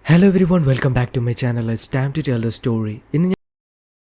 Hello everyone, welcome back to my channel. It's time to tell the story.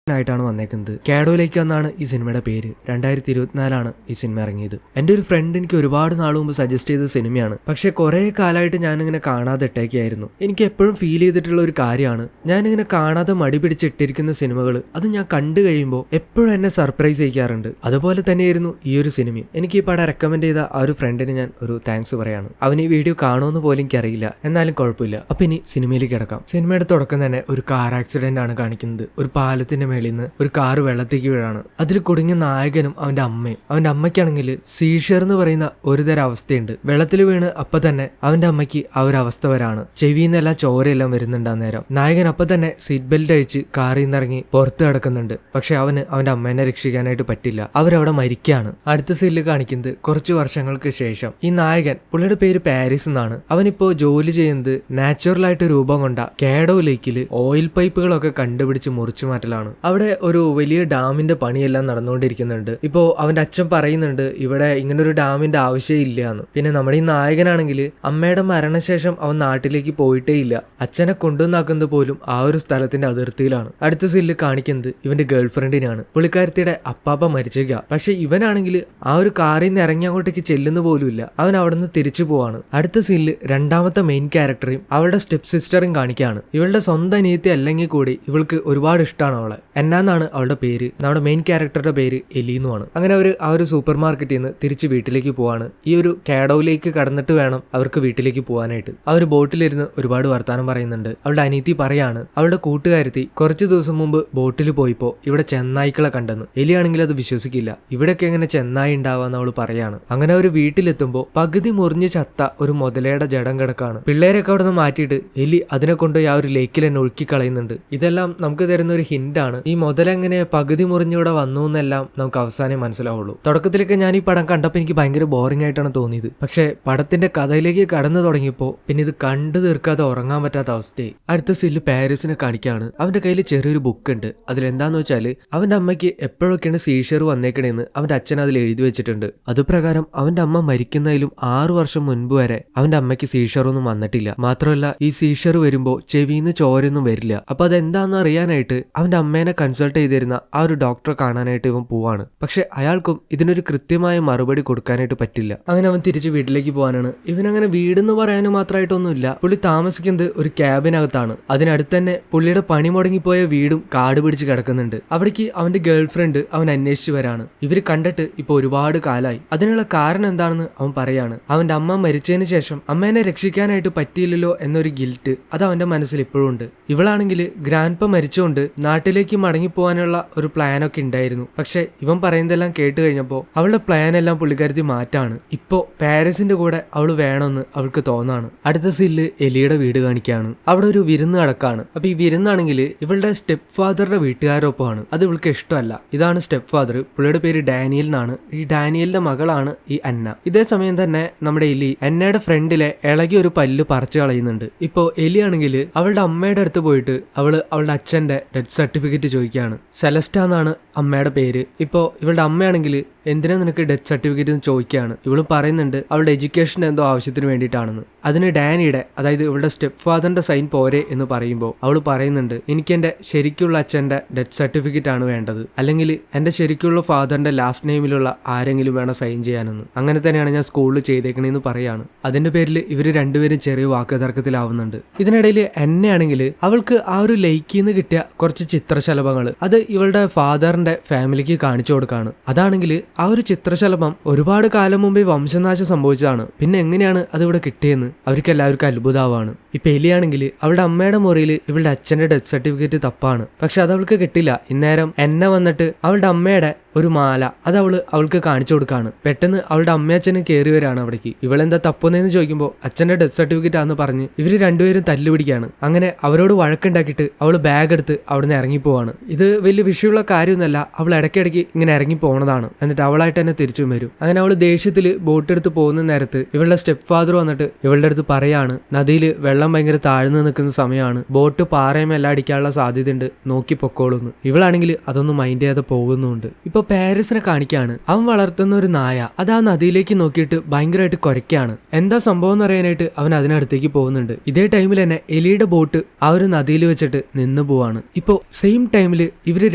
ആയിട്ടാണ് വന്നേക്കുന്നത്. കാഡോയിലേക്ക് എന്നാണ് ഈ സിനിമയുടെ പേര്. 2024 ഈ സിനിമ ഇറങ്ങിയത്. എൻ്റെ ഒരു ഫ്രണ്ട് എനിക്ക് ഒരുപാട് നാൾ മുമ്പ് സജസ്റ്റ് ചെയ്ത സിനിമയാണ്. പക്ഷെ കുറേ കാലമായിട്ട് ഞാനിങ്ങനെ കാണാതെ ഇട്ടേക്കായിരുന്നു. എനിക്ക് എപ്പോഴും ഫീൽ ചെയ്തിട്ടുള്ള ഒരു കാര്യമാണ്, ഞാനിങ്ങനെ കാണാതെ മടി പിടിച്ചിട്ടിരിക്കുന്ന സിനിമകൾ അത് ഞാൻ കണ്ടു കഴിയുമ്പോൾ എപ്പോഴും എന്നെ സർപ്രൈസ് ചെയ്യിക്കാറുണ്ട്. അതുപോലെ തന്നെയായിരുന്നു ഈ ഒരു സിനിമയും. എനിക്ക് ഈ പടം റെക്കമെൻഡ് ചെയ്ത ആ ഒരു ഫ്രണ്ടിന് ഞാൻ ഒരു താങ്ക്സ് പറയാണ്. അവൻ ഈ വീഡിയോ കാണുമെന്ന് പോലും എനിക്കറിയില്ല, എന്നാലും കുഴപ്പമില്ല. അപ്പൊ ഇനി സിനിമയിലേക്ക് കിടക്കാം. സിനിമയുടെ തുടക്കം തന്നെ ഒരു കാർ ആക്സിഡന്റ് ആണ് കാണിക്കുന്നത്. ഒരു പാലത്തിന്റെ നിന്ന് ഒരു കാറ് വെള്ളത്തേക്ക് വീഴാണ്. അതിൽ കുടുങ്ങിയ നായകനും അവന്റെ അമ്മയും. അവന്റെ അമ്മയ്ക്കാണെങ്കിൽ സീഷർ എന്ന് പറയുന്ന ഒരു തരം അവസ്ഥയുണ്ട്. വെള്ളത്തിൽ വീണ് അപ്പൊ തന്നെ അവന്റെ അമ്മയ്ക്ക് ആ ഒരു അവസ്ഥ വരാണ്. ചെവിന്നെല്ലാം ചോരയെല്ലാം വരുന്നുണ്ട്. അന്നേരം നായകൻ അപ്പൊ തന്നെ സീറ്റ് ബെൽറ്റ് അഴിച്ച് കാറിൽ നിന്നിറങ്ങി പുറത്ത് കിടക്കുന്നുണ്ട്. പക്ഷെ അവന് അവന്റെ അമ്മേനെ രക്ഷിക്കാനായിട്ട് പറ്റില്ല. അവരവിടെ മരിക്കാണ്. അടുത്ത സീനിൽ കാണിക്കുന്നത് കുറച്ചു വർഷങ്ങൾക്ക് ശേഷം ഈ നായകൻ, പുള്ളിയുടെ പേര് പാരീസ് എന്നാണ്, അവനിപ്പോ ജോലി ചെയ്യുന്നത് നാച്ചുറൽ ആയിട്ട് രൂപം കൊണ്ട കാഡോ ലേക്കില് ഓയിൽ പൈപ്പുകളൊക്കെ കണ്ടുപിടിച്ച് മുറിച്ചു മാറ്റലാണ്. അവിടെ ഒരു വലിയ ഡാമിന്റെ പണിയെല്ലാം നടന്നുകൊണ്ടിരിക്കുന്നുണ്ട്. ഇപ്പോ അവന്റെ അച്ഛൻ പറയുന്നുണ്ട് ഇവിടെ ഇങ്ങനൊരു ഡാമിന്റെ ആവശ്യം ഇല്ല എന്ന്. പിന്നെ നമ്മുടെ ഈ നായകനാണെങ്കിൽ അമ്മയുടെ മരണശേഷം അവൻ നാട്ടിലേക്ക് പോയിട്ടേ ഇല്ല. അച്ഛനെ കൊണ്ടുവന്നാക്കുന്നത് പോലും ആ ഒരു സ്ഥലത്തിന്റെ അതിർത്തിയിലാണ്. അടുത്ത സീനിൽ കാണിക്കുന്നത് ഇവന്റെ ഗേൾഫ്രണ്ടിനാണ്. പുള്ളിക്കാരത്തിയുടെ അപ്പാപ്പ മരിച്ചേക്ക. പക്ഷെ ഇവനാണെങ്കിൽ ആ ഒരു കാറിൽ നിന്ന് ഇറങ്ങി അങ്ങോട്ടേക്ക് ചെല്ലുന്ന പോലും ഇല്ല. അവൻ അവിടെ നിന്ന് തിരിച്ചു പോവാണ്. അടുത്ത സീനിൽ രണ്ടാമത്തെ മെയിൻ ക്യാരക്ടറെയും അവളുടെ സ്റ്റെപ്പ് സിസ്റ്ററും കാണിക്കുകയാണ്. ഇവളുടെ സ്വന്തം അനിയത്തി അല്ലെങ്കിൽ കൂടി ഇവൾക്ക് ഒരുപാട് ഇഷ്ടമാണ് അവളെ. എന്നാണ് അവളുടെ പേര്. നമ്മുടെ മെയിൻ ക്യാരക്ടറുടെ പേര് എലീന്നുമാണ്. അങ്ങനെ അവർ ആ ഒരു സൂപ്പർ മാർക്കറ്റിൽ നിന്ന് തിരിച്ച് വീട്ടിലേക്ക് പോവാണ്. ഈ ഒരു കാഡോയിലേക്ക് കടന്നിട്ട് വേണം അവർക്ക് വീട്ടിലേക്ക് പോകാനായിട്ട്. ആ ഒരു ബോട്ടിലിരുന്ന് ഒരുപാട് വർത്താനം പറയുന്നുണ്ട്. അവളുടെ അനിയത്തി പറയാണ് അവളുടെ കൂട്ടുകാരത്തി കുറച്ച് ദിവസം മുമ്പ് ബോട്ടിൽ പോയപ്പോ ഇവിടെ ചെന്നായ്ക്കളെ കണ്ടെന്ന്. എലിയാണെങ്കിൽ അത് വിശ്വസിക്കില്ല. ഇവിടെയൊക്കെ എങ്ങനെ ചെന്നായി ഉണ്ടാവാന്ന് അവള് പറയാണ്. അങ്ങനെ അവർ വീട്ടിലെത്തുമ്പോ പകുതി മുറിഞ്ഞ് ചത്ത ഒരു മുതലയുടെ ജഡം കിടക്കാണ്. പിള്ളേരൊക്കെ അവിടെ നിന്ന് മാറ്റിയിട്ട് എലി അതിനെ കൊണ്ട് ആ ഒരു ലേക്കിൽ തന്നെ ഒഴുക്കി കളയുന്നുണ്ട്. ഇതെല്ലാം നമുക്ക് തരുന്ന ഒരു ഹിന്റാണ്. ഈ മുതലെങ്ങനെ പകുതി മുറിഞ്ഞൂടെ വന്നു എന്നെല്ലാം നമുക്ക് അവസാനം മനസ്സിലാവുള്ളൂ. തുടക്കത്തിലൊക്കെ ഞാൻ ഈ പടം കണ്ടപ്പോൾ എനിക്ക് ഭയങ്കര ബോറിംഗ് ആയിട്ടാണ് തോന്നിയത്. പക്ഷെ പടത്തിന്റെ കഥയിലേക്ക് കടന്നു തുടങ്ങിയപ്പോൾ പിന്നെ ഇത് കണ്ടു തീർക്കാതെ ഉറങ്ങാൻ പറ്റാത്ത അവസ്ഥയായി. അടുത്ത സീനിൽ പാരീസിനെ കാണിക്കാണ്. അവന്റെ കയ്യിൽ ചെറിയൊരു ബുക്ക് ഉണ്ട്. അതിലെന്താന്ന് വെച്ചാല് അവന്റെ അമ്മയ്ക്ക് എപ്പോഴൊക്കെയാണ് സീഷർ വന്നേക്കണേന്ന് അവന്റെ അച്ഛൻ അതിൽ എഴുതി വെച്ചിട്ടുണ്ട്. അതുപ്രകാരം അവന്റെ അമ്മ മരിക്കുന്നതിലും 6 വർഷം മുൻപ് വരെ അവന്റെ അമ്മയ്ക്ക് സീഷറൊന്നും വന്നിട്ടില്ല. മാത്രമല്ല ഈ സീഷർ വരുമ്പോ ചെവിന്ന് ചോരൊന്നും വരില്ല. അപ്പൊ അതെന്താന്ന് അറിയാനായിട്ട് അവന്റെ അമ്മേനെ കൺസൾട്ട് ചെയ്തിരുന്ന ആ ഒരു ഡോക്ടറെ കാണാനായിട്ട് ഇവൻ പോവാണ്. പക്ഷെ അയാൾക്കും ഇതിനൊരു കൃത്യമായ മറുപടി കൊടുക്കാനായിട്ട് പറ്റില്ല. അങ്ങനെ അവൻ തിരിച്ച് വീട്ടിലേക്ക് പോകാനാണ്. ഇവനങ്ങനെ വീടെന്ന് പറയാനും മാത്രമായിട്ടൊന്നുമില്ല. പുള്ളി താമസിക്കുന്നത് ഒരു ക്യാബിനകത്താണ്. അതിനടുത്ത് തന്നെ പുള്ളിയുടെ പണി മുടങ്ങിപ്പോയ വീടും കാട് പിടിച്ച് കിടക്കുന്നുണ്ട്. അവിടേക്ക് അവന്റെ ഗേൾഫ്രണ്ട് അവൻ അന്വേഷിച്ചു വരാണ്. ഇവര് കണ്ടിട്ട് ഇപ്പൊ ഒരുപാട് കാലമായി. അതിനുള്ള കാരണം എന്താണെന്ന് അവൻ പറയാണ്. അവന്റെ അമ്മ മരിച്ചതിന് ശേഷം അമ്മേനെ രക്ഷിക്കാനായിട്ട് പറ്റിയില്ലല്ലോ എന്നൊരു ഗിൽറ്റ് അത് അവന്റെ മനസ്സിൽ ഇപ്പോഴും ഉണ്ട്. ഇവളാണെങ്കിൽ ഗ്രാൻഡ്പ മരിച്ചുകൊണ്ട് നാട്ടിലേക്ക് മടങ്ങിപ്പോവാനുള്ള ഒരു പ്ലാനൊക്കെ ഉണ്ടായിരുന്നു. പക്ഷെ ഇവൻ പറയുന്നതെല്ലാം കേട്ട് കഴിഞ്ഞപ്പോൾ അവളുടെ പ്ലാൻ എല്ലാം പുള്ളിക്കാരത്തി മാറ്റാണ്. ഇപ്പോ പാരീസിന്റെ കൂടെ അവള് വേണമെന്ന് അവൾക്ക് തോന്നാണ്. അടുത്ത സീനില് എലിയുടെ വീട് കാണിക്കാണ്. അവിടെ ഒരു വിരുന്ന് നടക്കാണ്. അപ്പൊ ഈ വിരുന്നാണെങ്കിൽ ഇവളുടെ സ്റ്റെപ്പ് ഫാദറുടെ വീട്ടുകാരൊപ്പമാണ്. അത് ഇവൾക്ക് ഇഷ്ടമല്ല. ഇതാണ് സ്റ്റെപ്പ് ഫാദർ. പുള്ളിയുടെ പേര് ഡാനിയൽ എന്നാണ്. ഈ ഡാനിയലിന്റെ മകളാണ് ഈ അന്ന. ഇതേ സമയം തന്നെ നമ്മുടെ എലി അന്നയുടെ ഫ്രണ്ടിലെ ഇളകിയ ഒരു പല്ല് പറിച്ചു കളയുന്നുണ്ട്. ഇപ്പോ എലി ആണെങ്കിൽ അവളുടെ അമ്മയുടെ അടുത്ത് പോയിട്ട് അവളുടെ അച്ഛന്റെ ഡെത്ത് സർട്ടിഫിക്കറ്റ് ചോദിക്കുകയാണ്. സെലസ്റ്റ എന്നാണ് അമ്മയുടെ പേര്. ഇപ്പോ ഇവളുടെ അമ്മയാണെങ്കിൽ എന്തിനാ നിനക്ക് ഡെത്ത് സർട്ടിഫിക്കറ്റ് എന്ന് ചോദിക്കുകയാണ്. ഇവള് പറയുന്നുണ്ട് അവളുടെ എഡ്യൂക്കേഷൻ എന്തോ ആവശ്യത്തിന് വേണ്ടിയിട്ടാണെന്ന്. അതിന് ഡാനിയുടെ, അതായത് ഇവളുടെ സ്റ്റെപ്പ് ഫാദറിന്റെ സൈൻ പോരെ എന്ന് പറയുമ്പോൾ അവള് പറയുന്നുണ്ട് എനിക്ക് എന്റെ ശരിക്കുള്ള അച്ഛന്റെ ഡെത്ത് സർട്ടിഫിക്കറ്റ് ആണ് വേണ്ടത്, അല്ലെങ്കിൽ എന്റെ ശരിക്കുള്ള ഫാദറിന്റെ ലാസ്റ്റ് നെയിമിലുള്ള ആരെങ്കിലും വേണം സൈൻ ചെയ്യാനെന്ന്. അങ്ങനെ തന്നെയാണ് ഞാൻ സ്കൂളിൽ ചെയ്തേക്കണേന്ന് പറയാണ്. അതിന്റെ പേരിൽ ഇവര് രണ്ടുപേരും ചെറിയ വാക്കുതർക്കത്തിലാവുന്നുണ്ട്. ഇതിനിടയിൽ എന്നെയാണെങ്കിൽ അവൾക്ക് ആ ഒരു ലേക്കിൽ നിന്ന് കിട്ടിയ കുറച്ച് ചിത്രശലഭങ്ങൾ അത് ഇവളുടെ ഫാദറിന്റെ ഫാമിലിക്ക് കാണിച്ചു കൊടുക്കാണ്. അതാണെങ്കിൽ ആ ഒരു ചിത്രശലഭം ഒരുപാട് കാലം മുമ്പേ വംശനാശം സംഭവിച്ചതാണ്. പിന്നെ എങ്ങനെയാണ് അത് ഇവിടെ കിട്ടിയെന്ന് അവർക്ക് എല്ലാവർക്കും അത്ഭുതമാവാണ്. ഇപ്പൊ എലിയാണെങ്കിൽ അവളുടെ അമ്മയുടെ മുറിയിൽ ഇവളുടെ അച്ഛന്റെ ഡെത്ത് സർട്ടിഫിക്കറ്റ് തപ്പാണ്. പക്ഷെ അത് അവൾക്ക് കിട്ടില്ല. ഇന്നേരം എന്നെ വന്നിട്ട് അവളുടെ അമ്മയുടെ ഒരു മാല അത് അവൾക്ക് കാണിച്ചു കൊടുക്കാണ്. പെട്ടെന്ന് അവളുടെ അമ്മയച്ഛനും കയറി വരാണ് അവിടേക്ക്. ഇവളെന്താ തപ്പുന്നതെന്ന് ചോദിക്കുമ്പോൾ അച്ഛന്റെ ഡെത്ത് സർട്ടിഫിക്കറ്റ് ആണെന്ന് പറഞ്ഞ് ഇവര് രണ്ടുപേരും തല്ലുപിടിക്കാണ്. അങ്ങനെ അവരോട് വഴക്കുണ്ടാക്കിയിട്ട് അവള് ബാഗ് എടുത്ത് അവിടുന്ന് ഇറങ്ങിപ്പോവാണ്. ഇത് വലിയ വിഷയമുള്ള കാര്യമൊന്നുമല്ല. അവൾ ഇടയ്ക്കിടയ്ക്ക് ഇങ്ങനെ ഇറങ്ങി പോണതാണ്. എന്നിട്ട് അവളായിട്ട് തന്നെ തിരിച്ചു വരും. അങ്ങനെ അവള് ദേഷ്യത്തിൽ ബോട്ട് എടുത്ത് പോകുന്ന നേരത്ത് ഇവളുടെ സ്റ്റെപ്പ് ഫാദർ വന്നിട്ട് ഇവളുടെ അടുത്ത് പറയാണ് നദിയിൽ വെള്ളം ഭയങ്കര താഴ്ന്നു നിൽക്കുന്ന സമയമാണ്, ബോട്ട് പാറയുമെല്ലാം അടിക്കാനുള്ള സാധ്യത ഉണ്ട്, നോക്കി പൊക്കോളൂന്ന്. ഇവളാണെങ്കിൽ അതൊന്നും മൈൻഡ് ചെയ്യാതെ പോകുന്നുണ്ട്. ഇപ്പൊ പാരീസിനെ കാണിക്കാണ്. അവൻ വളർത്തുന്ന ഒരു നായ അത് ആ നദിയിലേക്ക് നോക്കിയിട്ട് ഭയങ്കരമായിട്ട് കുരയ്ക്കാണ്. എന്താ സംഭവം എന്ന് അറിയാനായിട്ട് അവൻ അതിനടുത്തേക്ക് പോകുന്നുണ്ട്. ഇതേ ടൈമിൽ തന്നെ എലിയുടെ ബോട്ട് ആ ഒരു നദിയിൽ വെച്ചിട്ട് നിന്ന് പോവാണ്. ഇപ്പോ സെയിം ടൈമിൽ ഇവര്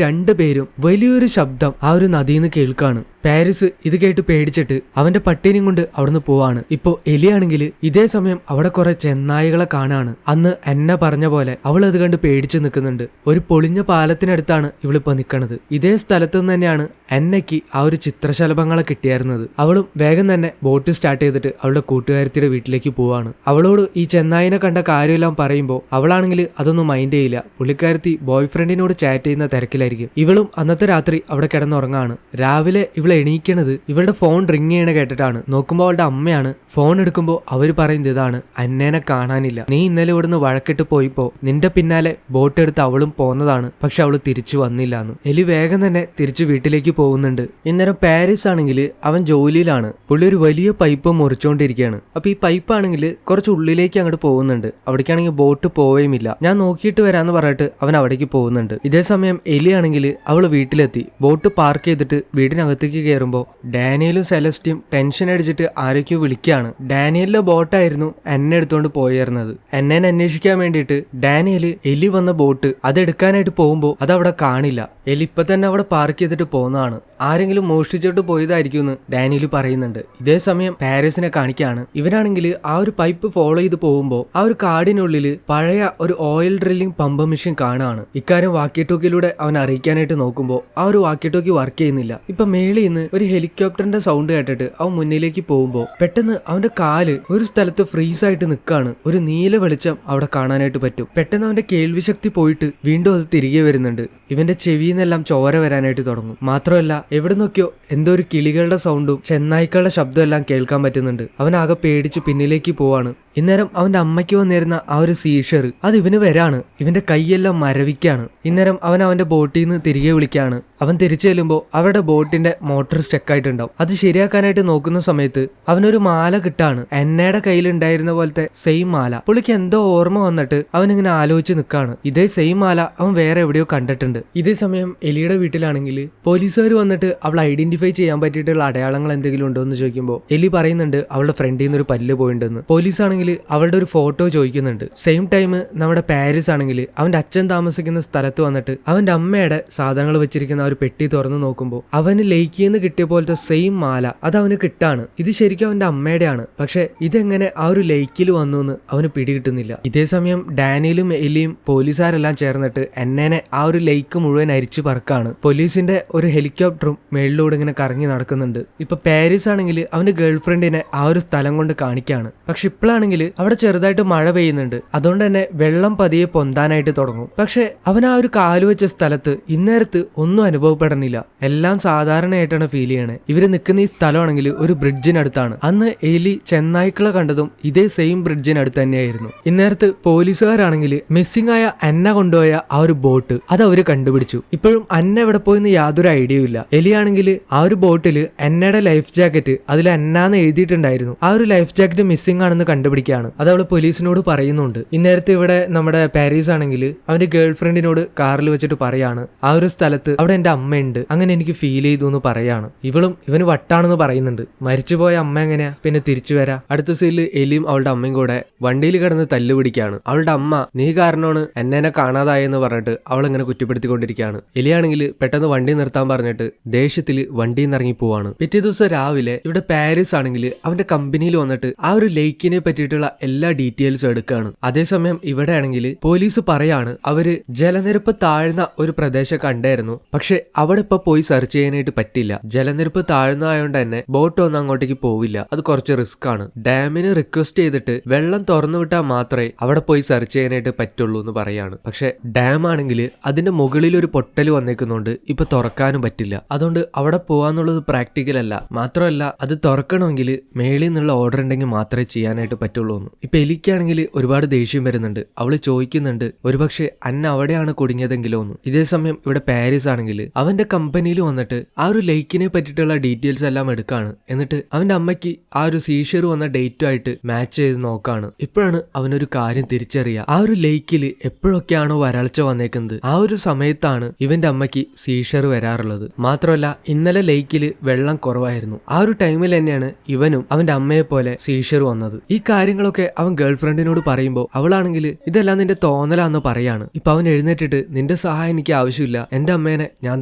രണ്ടുപേരും വലിയൊരു ശബ്ദം ആ ഒരു നദിയിൽ നിന്ന് കേൾക്കാണ്. പാരീസ് ഇത് കേട്ട് പേടിച്ചിട്ട് അവന്റെ പട്ടീനെയും കൊണ്ട് അവിടുന്ന് പോവാണ്. ഇപ്പോ എലിയാണെങ്കിൽ ഇതേ സമയം അവിടെ കുറെ ചെന്നായികളെ കാണാണ്. അന്ന് എന്നെ പറഞ്ഞ പോലെ അവൾ അത് കണ്ട് പേടിച്ച് നിൽക്കുന്നുണ്ട്. ഒരു പൊളിഞ്ഞ പാലത്തിനടുത്താണ് ഇവളിപ്പോ നിൽക്കണത്. ഇതേ സ്ഥലത്ത് നിന്ന് തന്നെയാണ് എന്നയ്ക്ക് ആ ഒരു ചിത്രശലഭങ്ങളെ കിട്ടിയായിരുന്നത്. അവളും വേഗം തന്നെ ബോട്ട് സ്റ്റാർട്ട് ചെയ്തിട്ട് അവളുടെ കൂട്ടുകാരത്തിയുടെ വീട്ടിലേക്ക് പോവാണ്. അവളോട് ഈ ചെന്നായിനെ കണ്ട കാര്യമെല്ലാം പറയുമ്പോൾ അവളാണെങ്കിൽ അതൊന്നും മൈൻഡ് ചെയ്യില്ല. പുള്ളിക്കാരത്തി ബോയ് ഫ്രണ്ടിനോട് ചാറ്റ് ചെയ്യുന്ന തിരക്കിലായിരിക്കും. ഇവളും അന്നത്തെ രാത്രി അവിടെ കിടന്നുറങ്ങാണ്. രാവിലെ ഇവൾ എണീക്കണത് ഇവളുടെ ഫോൺ റിങ് ചെയ്യണ കേട്ടിട്ടാണ്. നോക്കുമ്പോൾ അവളുടെ അമ്മയാണ്. ഫോൺ എടുക്കുമ്പോൾ അവര് പറയുന്നത് ഇതാണ്: അന്നേനെ കാണാനില്ല, നീ ഇന്നലെ ഇവിടുന്ന് വഴക്കിട്ട് പോയിപ്പോ നിന്റെ പിന്നാലെ ബോട്ട് എടുത്ത് അവളും പോന്നതാണ്, പക്ഷെ അവള് തിരിച്ചു വന്നില്ലാന്ന്. എലി വേഗം തന്നെ തിരിച്ചു വീട്ടിലേക്ക് പോകുന്നുണ്ട്. ഇന്നേരം പാരീസ് ആണെങ്കിൽ അവൻ ജോലിയിലാണ്. പുള്ളി ഒരു വലിയ പൈപ്പ് മുറിച്ചുകൊണ്ടിരിക്കുകയാണ്. അപ്പൊ ഈ പൈപ്പ് ആണെങ്കിൽ കുറച്ച് ഉള്ളിലേക്ക് അങ്ങോട്ട് പോകുന്നുണ്ട്. അവിടേക്കാണെങ്കിൽ ബോട്ട് പോവുകയുമില്ല. ഞാൻ നോക്കിയിട്ട് വരാന്ന് പറഞ്ഞിട്ട് അവൻ അവിടേക്ക് പോകുന്നുണ്ട്. ഇതേ സമയം എലി ആണെങ്കിൽ അവള് വീട്ടിലെത്തി. ബോട്ട് പാർക്ക് ചെയ്തിട്ട് വീടിനകത്തേക്ക് കയറുമ്പോൾ ഡാനിയലും സെലസ്റ്റിയും ടെൻഷൻ അടിച്ചിട്ട് ആരൊക്കെയോ വിളിക്കുകയാണ്. ഡാനിയലിന്റെ ബോട്ടായിരുന്നു എന്നെ എടുത്തോണ്ട് പോയിരുന്നത്. എന്നെ അന്വേഷിക്കാൻ വേണ്ടിയിട്ട് ഡാനിയല് എലി വന്ന ബോട്ട് അതെടുക്കാനായിട്ട് പോകുമ്പോൾ അതവിടെ കാണില്ല. എലി ഇപ്പൊ തന്നെ അവിടെ പാർക്ക് ചെയ്തിട്ട് പോകുന്നതാണ്. ആരെങ്കിലും മോഷ്ടിച്ചിട്ട് പോയതായിരിക്കും എന്ന് ഡാനിയൽ പറയുന്നുണ്ട്. ഇതേ സമയം പാരീസിനെ കാണിക്കാണ്. ഇവരാണെങ്കിൽ ആ ഒരു പൈപ്പ് ഫോളോ ചെയ്ത് പോകുമ്പോൾ ആ ഒരു കാടിനുള്ളിൽ പഴയ ഒരു ഓയിൽ ഡ്രില്ലിംഗ് പമ്പ് മെഷീൻ കാണാണ്. ഇക്കാര്യം വാക്കി ടോക്കിലൂടെ അവൻ അറിയിക്കാനായിട്ട് നോക്കുമ്പോൾ ആ ഒരു വാക്കി ടോക്കി വർക്ക് ചെയ്യുന്നില്ല. ഇപ്പൊ മേളിൽ നിന്ന് ഒരു ഹെലികോപ്റ്ററിന്റെ സൗണ്ട് കേട്ടിട്ട് അവൻ മുന്നിലേക്ക് പോകുമ്പോൾ പെട്ടെന്ന് അവന്റെ കാല് ഒരു സ്ഥലത്ത് ഫ്രീസ് ആയിട്ട് നിൽക്കാണ്. ഒരു നീല വെളിച്ചം അവിടെ കാണാനായിട്ട് പറ്റും. പെട്ടെന്ന് അവന്റെ കേൾവിശക്തി പോയിട്ട് വീണ്ടും അത് തിരികെ വരുന്നുണ്ട്. ഇവന്റെ ചെവിന്നെല്ലാം ചോര വരാനായിട്ട് തുടങ്ങും. മാത്രമല്ല എവിടെ നോക്കിയോ എന്തോ ഒരു കിളികളുടെ സൗണ്ടും ചെന്നായ്ക്കളുടെ ശബ്ദം എല്ലാം കേൾക്കാൻ പറ്റുന്നുണ്ട്. അവനാകെ പേടിച്ച് പിന്നിലേക്ക് പോവാണ്. ഇന്നേരം അവന്റെ അമ്മയ്ക്ക് വന്നിരുന്ന ആ ഒരു സീഷർ അത് ഇവന് വരാണ്. ഇവന്റെ കൈയെല്ലാം മരവിക്കാണ്. ഇന്നേരം അവൻ അവന്റെ ബോട്ടിൽ നിന്ന് തിരികെ വിളിക്കാണ്. അവൻ തിരിച്ചു ചെല്ലുമ്പോൾ അവരുടെ ബോട്ടിന്റെ മോട്ടോർ സ്റ്റക്ക് ആയിട്ടുണ്ടാവും. അത് ശരിയാക്കാനായിട്ട് നോക്കുന്ന സമയത്ത് അവനൊരു മാല കിട്ടാണ്. എന്നയുടെ കയ്യിലുണ്ടായിരുന്ന പോലത്തെ സെയിം മാല. പുള്ളിക്ക് എന്തോ ഓർമ്മ വന്നിട്ട് അവൻ ഇങ്ങനെ ആലോചിച്ച് നിൽക്കാണ്. ഇതേ സെയിം മാല അവൻ വേറെ എവിടെയോ കണ്ടിട്ടുണ്ട്. ഇതേ സമയം എലിയുടെ വീട്ടിലാണെങ്കിൽ പോലീസുകാർ വന്നിട്ട് അവൾ ഐഡന്റിഫൈ ചെയ്യാൻ പറ്റിയിട്ടുള്ള അടയാളങ്ങൾ എന്തെങ്കിലും ഉണ്ടോ എന്ന് ചോദിക്കുമ്പോൾ എലി പറയുന്നുണ്ട് അവളുടെ ഫ്രണ്ടിൽ നിന്ന് ഒരു പല്ല് പോയിട്ടുണ്ടെന്ന്. പോലീസ് ആണെങ്കിൽ അവളുടെ ഒരു ഫോട്ടോ ചോദിക്കുന്നുണ്ട്. സെയിം ടൈം നമ്മുടെ പാരീസ് ആണെങ്കിൽ അവന്റെ അച്ഛൻ താമസിക്കുന്ന സ്ഥലത്ത് വന്നിട്ട് അവന്റെ അമ്മയുടെ സാധനങ്ങൾ വെച്ചിരിക്കുന്ന ഒരു പെട്ടി തുറന്നു നോക്കുമ്പോൾ അവന് ലേക്കിന്ന് കിട്ടിയ പോലത്തെ സെയിം മാല അത് അവന് കിട്ടാണ്. ഇത് ശരിക്കും അവന്റെ അമ്മയുടെയാണ്. പക്ഷെ ഇതെങ്ങനെ ആ ഒരു ലേക്കിൽ വന്നു എന്ന് അവന് പിടികിട്ടുന്നില്ല. ഇതേ സമയം ഡാനിയലും എലിയും പോലീസുകാരെല്ലാം ചേർന്നിട്ട് എന്നേനെ ആ ഒരു ലേക്ക് മുഴുവൻ അരിച്ചു പറക്കാണ്. പോലീസിന്റെ ഒരു ഹെലികോപ്റ്ററും മേളിലൂടെ ഇങ്ങനെ കറങ്ങി നടക്കുന്നുണ്ട്. ഇപ്പൊ പാരീസ് ആണെങ്കിൽ അവന്റെ ഗേൾഫ്രണ്ടിനെ ആ ഒരു സ്ഥലം കൊണ്ട് കാണിക്കാണ്. പക്ഷെ ഇപ്പോഴാണെങ്കിൽ അവിടെ ചെറുതായിട്ട് മഴ പെയ്യുന്നുണ്ട്. അതുകൊണ്ട് തന്നെ വെള്ളം പതിയെ പൊന്താനായിട്ട് തുടങ്ങും. പക്ഷെ അവൻ ആ ഒരു കാല് വെച്ച സ്ഥലത്ത് ഇന്നേരത്ത് ഒന്നും അനുഭവപ്പെടണില്ല. എല്ലാം സാധാരണയായിട്ടാണ് ഫീൽ ചെയ്യണേ. ഇവര് നിൽക്കുന്ന ഈ സ്ഥലമാണെങ്കിൽ ഒരു ബ്രിഡ്ജിനടുത്താണ്. അന്ന് എലി ചെന്നായ്ക്കളെ കണ്ടതും ഇതേ സെയിം ബ്രിഡ്ജിനടുത്ത് തന്നെയായിരുന്നു. ഇന്നേരത്ത് പോലീസുകാരാണെങ്കിൽ മിസ്സിംഗ് ആയ അന്ന കൊണ്ടുപോയ ആ ഒരു ബോട്ട് അത് അവര് കണ്ടുപിടിച്ചു. ഇപ്പോഴും അന്ന എവിടെ പോയെന്ന് യാതൊരു ഐഡിയയും ഇല്ല. എലിയാണെങ്കിൽ ആ ഒരു ബോട്ടിൽ എന്നയുടെ ലൈഫ് ജാക്കറ്റ് അതിൽ അന്നാന്ന് എഴുതിയിട്ടുണ്ടായിരുന്നു. ആ ഒരു ലൈഫ് ജാക്കറ്റ് മിസ്സിംഗ് ആണെന്ന് കണ്ടുപിടിക്കുകയാണ്. അത് അവള് പോലീസിനോട് പറയുന്നുണ്ട്. ഇന്നേരത്തെ ഇവിടെ നമ്മുടെ പാരീസ് ആണെങ്കിൽ അവന്റെ ഗേൾഫ്രണ്ടിനോട് കാറിൽ വെച്ചിട്ട് പറയാണ് ആ ഒരു സ്ഥലത്ത് അവിടെ എന്റെ അമ്മയുണ്ട്, അങ്ങനെ എനിക്ക് ഫീൽ ചെയ്തു എന്ന് പറയാണ്. ഇവളും ഇവന് വട്ടാണെന്ന് പറയുന്നുണ്ട്. മരിച്ചുപോയ അമ്മ എങ്ങനെയാ പിന്നെ തിരിച്ചു വരാ? അടുത്ത സീനിൽ എലിയും അവളുടെ അമ്മയും കൂടെ വണ്ടിയിൽ കിടന്ന് തല്ലുപിടിക്കാണ്. അവളുടെ അമ്മ നീ കാരണമാണ് എന്നെ കാണാതായെന്ന് പറഞ്ഞിട്ട് അവൾ ഇങ്ങനെ കുറ്റപ്പെടുത്തിക്കൊണ്ടിരിക്കുകയാണ്. എലിയാണെങ്കിൽ പെട്ടെന്ന് വണ്ടി നിർത്താൻ പറഞ്ഞിട്ട് ദേഷ്യത്തിൽ വണ്ടിയിൽ നിന്ന് ഇറങ്ങി പോവാണ്. പിറ്റേ ദിവസം രാവിലെ ഇവിടെ പാരീസ് ആണെങ്കിൽ അവന്റെ കമ്പനിയിൽ വന്നിട്ട് ആ ഒരു ലേക്കിനെ പറ്റിയിട്ടുള്ള എല്ലാ ഡീറ്റെയിൽസും എടുക്കുകയാണ്. അതേസമയം ഇവിടെ ആണെങ്കിൽ പോലീസ് പറയാണ് അവര് ജലനിരപ്പ് താഴ്ന്ന ഒരു പ്രദേശം കണ്ടായിരുന്നു, പക്ഷെ അവിടെ ഇപ്പൊ പോയി സെർച്ച് ചെയ്യാനായിട്ട് പറ്റില്ല. ജലനിരപ്പ് താഴ്ന്നതായോണ്ട് തന്നെ ബോട്ട് ഒന്നും അങ്ങോട്ടേക്ക് പോവില്ല, അത് കുറച്ച് റിസ്ക് ആണ്. ഡാമിന് റിക്വസ്റ്റ് ചെയ്തിട്ട് വെള്ളം തുറന്നു വിട്ടാൽ മാത്രമേ അവിടെ പോയി സെർച്ച് ചെയ്യാനായിട്ട് പറ്റുള്ളൂ എന്ന് പറയാണ്. പക്ഷെ ഡാം ആണെങ്കിൽ അതിന്റെ മുകളിൽ ഒരു പൊട്ടൽ വന്നേക്കുന്നുണ്ട്, ഇപ്പൊ തുറക്കാനും പറ്റില്ല. അതുകൊണ്ട് അവിടെ പോവാന്നുള്ളത് പ്രാക്ടിക്കൽ അല്ല. മാത്രമല്ല അത് തുറക്കണമെങ്കിൽ മേളിൽ നിന്നുള്ള ഓർഡർ ഉണ്ടെങ്കിൽ മാത്രമേ ചെയ്യാനായിട്ട് പറ്റുള്ളൂ എന്ന്. ഇപ്പൊ എലിക്കാണെങ്കിൽ ഒരുപാട് ദേഷ്യം വരുന്നുണ്ട്. അവള് ചോദിക്കുന്നുണ്ട് ഒരുപക്ഷെ അന്ന അവിടെയാണ് കുടുങ്ങിയതെങ്കിലോ എന്ന്. ഇതേ സമയം ഇവിടെ പാരീസ് ആണെങ്കിൽ അവന്റെ കമ്പനിയിൽ വന്നിട്ട് ആ ഒരു ലേക്കിനെ പറ്റിയിട്ടുള്ള ഡീറ്റെയിൽസ് എല്ലാം എടുക്കാണ്. എന്നിട്ട് അവന്റെ അമ്മയ്ക്ക് ആ ഒരു സീഷർ വന്ന ഡേറ്റുമായിട്ട് മാച്ച് ചെയ്ത് നോക്കാണ്. ഇപ്പോഴാണ് അവനൊരു കാര്യം തിരിച്ചറിയുക. ആ ഒരു ലേക്കിൽ എപ്പോഴൊക്കെയാണോ വരൾച്ച വന്നേക്കുന്നത് ആ ഒരു സമയത്താണ് ഇവന്റെ അമ്മയ്ക്ക് സീഷർ വരാറുള്ളത്. മാത്രമല്ല ഇന്നലെ ലേക്കില് വെള്ളം കുറവായിരുന്നു. ആ ഒരു ടൈമിൽ തന്നെയാണ് ഇവനും അവന്റെ അമ്മയെ പോലെ സീഷർ വന്നത്. ഈ കാര്യങ്ങളൊക്കെ അവൻ ഗേൾഫ്രണ്ടിനോട് പറയുമ്പോൾ അവളാണെങ്കിൽ ഇതെല്ലാം നിന്റെ തോന്നലാന്ന് പറയാണ്. ഇപ്പൊ അവൻ എഴുന്നേറ്റിട്ട് നിന്റെ സഹായം എനിക്ക് ആവശ്യമില്ല, എന്റെ അമ്മേനെ ഞാൻ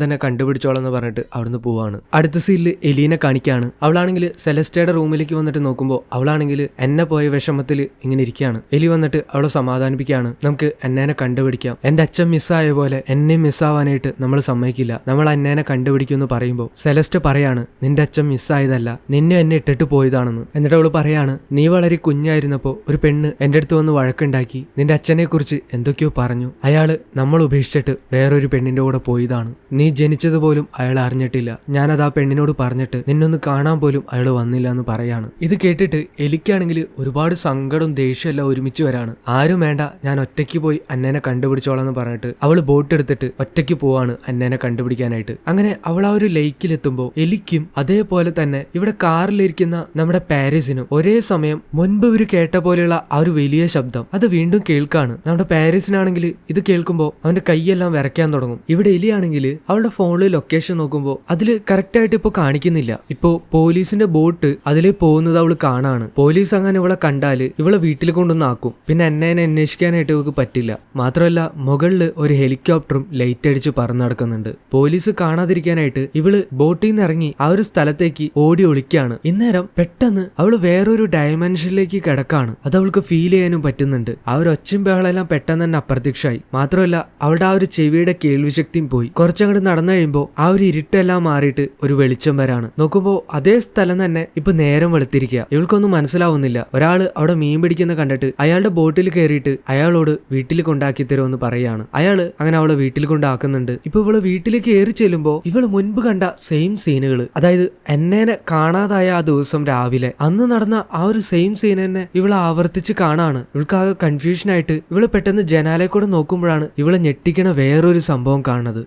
തന്നെ കണ്ടുപിടിച്ചോളാം എന്ന് പറഞ്ഞിട്ട് അവിടുന്ന് പോവാണ്. അടുത്ത സീനില് എലീനെ കാണിക്കാണ്. അവളാണെങ്കിൽ സെലസ്റ്റയുടെ റൂമിലേക്ക് വന്നിട്ട് നോക്കുമ്പോൾ അവളാണെങ്കിൽ എന്നെ പോയ വിഷമത്തിൽ ഇങ്ങനെ ഇരിക്കുകയാണ്. എലി വന്നിട്ട് അവളെ സമാധാനിപ്പിക്കുകയാണ്. നമുക്ക് എന്നേനെ കണ്ടുപിടിക്കാം, എന്റെ അച്ഛൻ മിസ്സായ പോലെ എന്നെ മിസ്സാവാനായിട്ട് നമ്മൾ സമ്മതിക്കില്ല, നമ്മൾ എന്നേനെ കണ്ടുപിടിക്കുമെന്ന് പറയുമ്പോൾ സെലസ്റ്റ് പറയാണ് നിന്റെ അച്ഛൻ മിസ്സായതല്ല, നിന്നെ എന്നെ ഇട്ടിട്ട് പോയതാണെന്ന്. എന്നിട്ട് അവള് പറയാണ് നീ വളരെ കുഞ്ഞായിരുന്നപ്പോ ഒരു പെണ്ണ് എന്റെ അടുത്ത് വന്ന് വഴക്കുണ്ടാക്കി നിന്റെ അച്ഛനെ കുറിച്ച് എന്തൊക്കെയോ പറഞ്ഞു, അയാള് നമ്മൾ ഉപേക്ഷിച്ചിട്ട് വേറൊരു പെണ്ണിന്റെ കൂടെ പോയതാണ്, നീ ജനിച്ചത് പോലും അയാൾ അറിഞ്ഞിട്ടില്ല, ഞാനത് ആ പെണ്ണിനോട് പറഞ്ഞിട്ട് നിന്നൊന്ന് കാണാൻ പോലും അയാൾ വന്നില്ല എന്ന് പറയാണ്. ഇത് കേട്ടിട്ട് എലിക്കാണെങ്കിൽ ഒരുപാട് സങ്കടവും ദേഷ്യവും എല്ലാം ഒരുമിച്ച് വരാണ്. ആരും വേണ്ട, ഞാൻ ഒറ്റയ്ക്ക് പോയി അന്നേനെ കണ്ടുപിടിച്ചോളാം എന്ന് പറഞ്ഞിട്ട് അവള് ബോട്ട് എടുത്തിട്ട് ഒറ്റയ്ക്ക് പോവാണ് അന്നേനെ കണ്ടുപിടിക്കാനായിട്ട്. അങ്ങനെ അവൾ ആ ഒരു ലേക്കിലെത്തുമ്പോൾ എലിക്കും അതേപോലെ തന്നെ ഇവിടെ കാറിലിരിക്കുന്ന നമ്മുടെ പാരീസിനും ഒരേ സമയം മുൻപ് ഇവര് കേട്ട പോലെയുള്ള ആ ഒരു വലിയ ശബ്ദം അത് വീണ്ടും കേൾക്കാണ്. നമ്മുടെ പാരീസിനാണെങ്കിൽ ഇത് കേൾക്കുമ്പോൾ അവന്റെ കൈയെല്ലാം വിറയ്ക്കാൻ തുടങ്ങും. ഇവിടെ എലിയാണെങ്കിൽ അവളുടെ ഫോണിൽ ലൊക്കേഷൻ നോക്കുമ്പോൾ അതില് കറക്റ്റ് ആയിട്ട് ഇപ്പൊ കാണിക്കുന്നില്ല. ഇപ്പോ പോലീസിന്റെ ബോട്ട് അതിലെ പോകുന്നത് അവള് കാണാണ്. പോലീസ് അങ്ങനെ ഇവളെ കണ്ടാല് ഇവളെ വീട്ടിൽ കൊണ്ടൊന്നാക്കും. പിന്നെ എന്നെ അന്വേഷിക്കാനായിട്ട് ഇവർക്ക് പറ്റില്ല. മാത്രമല്ല മുകളില് ഒരു ഹെലികോപ്റ്ററും ലൈറ്റ് അടിച്ച് പറന്നു നടക്കുന്നുണ്ട്. പോലീസ് കാണാതിരിക്കാനായിട്ട് ഇവള് ബോട്ടിൽ നിന്ന് ഇറങ്ങി ആ ഒരു സ്ഥലത്തേക്ക് ഓടി ഒളിക്കാണ്. ഇന്നേരം പെട്ടെന്ന് അവള് വേറൊരു ഡയമെൻഷനിലേക്ക് കിടക്കാണ്. അത് അവൾക്ക് ഫീൽ ചെയ്യാനും പറ്റുന്നുണ്ട്. ആ ഒരു ഒച്ചയും ബഹളെല്ലാം പെട്ടെന്ന് തന്നെ അപ്രത്യക്ഷമായി. മാത്രമല്ല അവളുടെ ആ ഒരു ചെവിയുടെ കേൾവിശക്തിയും പോയി. കുറച്ചങ്ങോട്ട് നടന്നു കഴിയുമ്പോൾ ആ ഒരു ഇരുട്ടെല്ലാം മാറിയിട്ട് ഒരു വെളിച്ചം വരാണ്. നോക്കുമ്പോൾ അതേ സ്ഥലം തന്നെ ഇപ്പൊ നേരം വെളുത്തിരിക്കുക. ഇവൾക്കൊന്നും മനസ്സിലാവുന്നില്ല. ഒരാള് അവിടെ മീൻ പിടിക്കുന്ന കണ്ടിട്ട് അയാളുടെ ബോട്ടിൽ കയറിയിട്ട് അയാളോട് വീട്ടിൽ കൊണ്ടാക്കി തരുമെന്ന് പറയാണ്. അയാള് അങ്ങനെ അവളെ വീട്ടിൽ കൊണ്ടാക്കുന്നുണ്ട്. ഇപ്പൊ ഇവള് വീട്ടിലേക്ക് കയറി ചെല്ലുമ്പോ ഇവള് മുൻപ് കണ്ട സെയിം സീനുകൾ, അതായത് എന്നേനെ കാണാതായ ആ ദിവസം രാവിലെ അന്ന് നടന്ന ആ ഒരു സെയിം സീൻ തന്നെ ഇവള് ആവർത്തിച്ച് കാണാണ്. ഇവൾക്കാകെ കൺഫ്യൂഷൻ ആയിട്ട് ഇവള് പെട്ടെന്ന് ജനാലെ കൂടെ നോക്കുമ്പോഴാണ് ഇവളെ ഞെട്ടിക്കണ വേറൊരു സംഭവം കാണുന്നത്.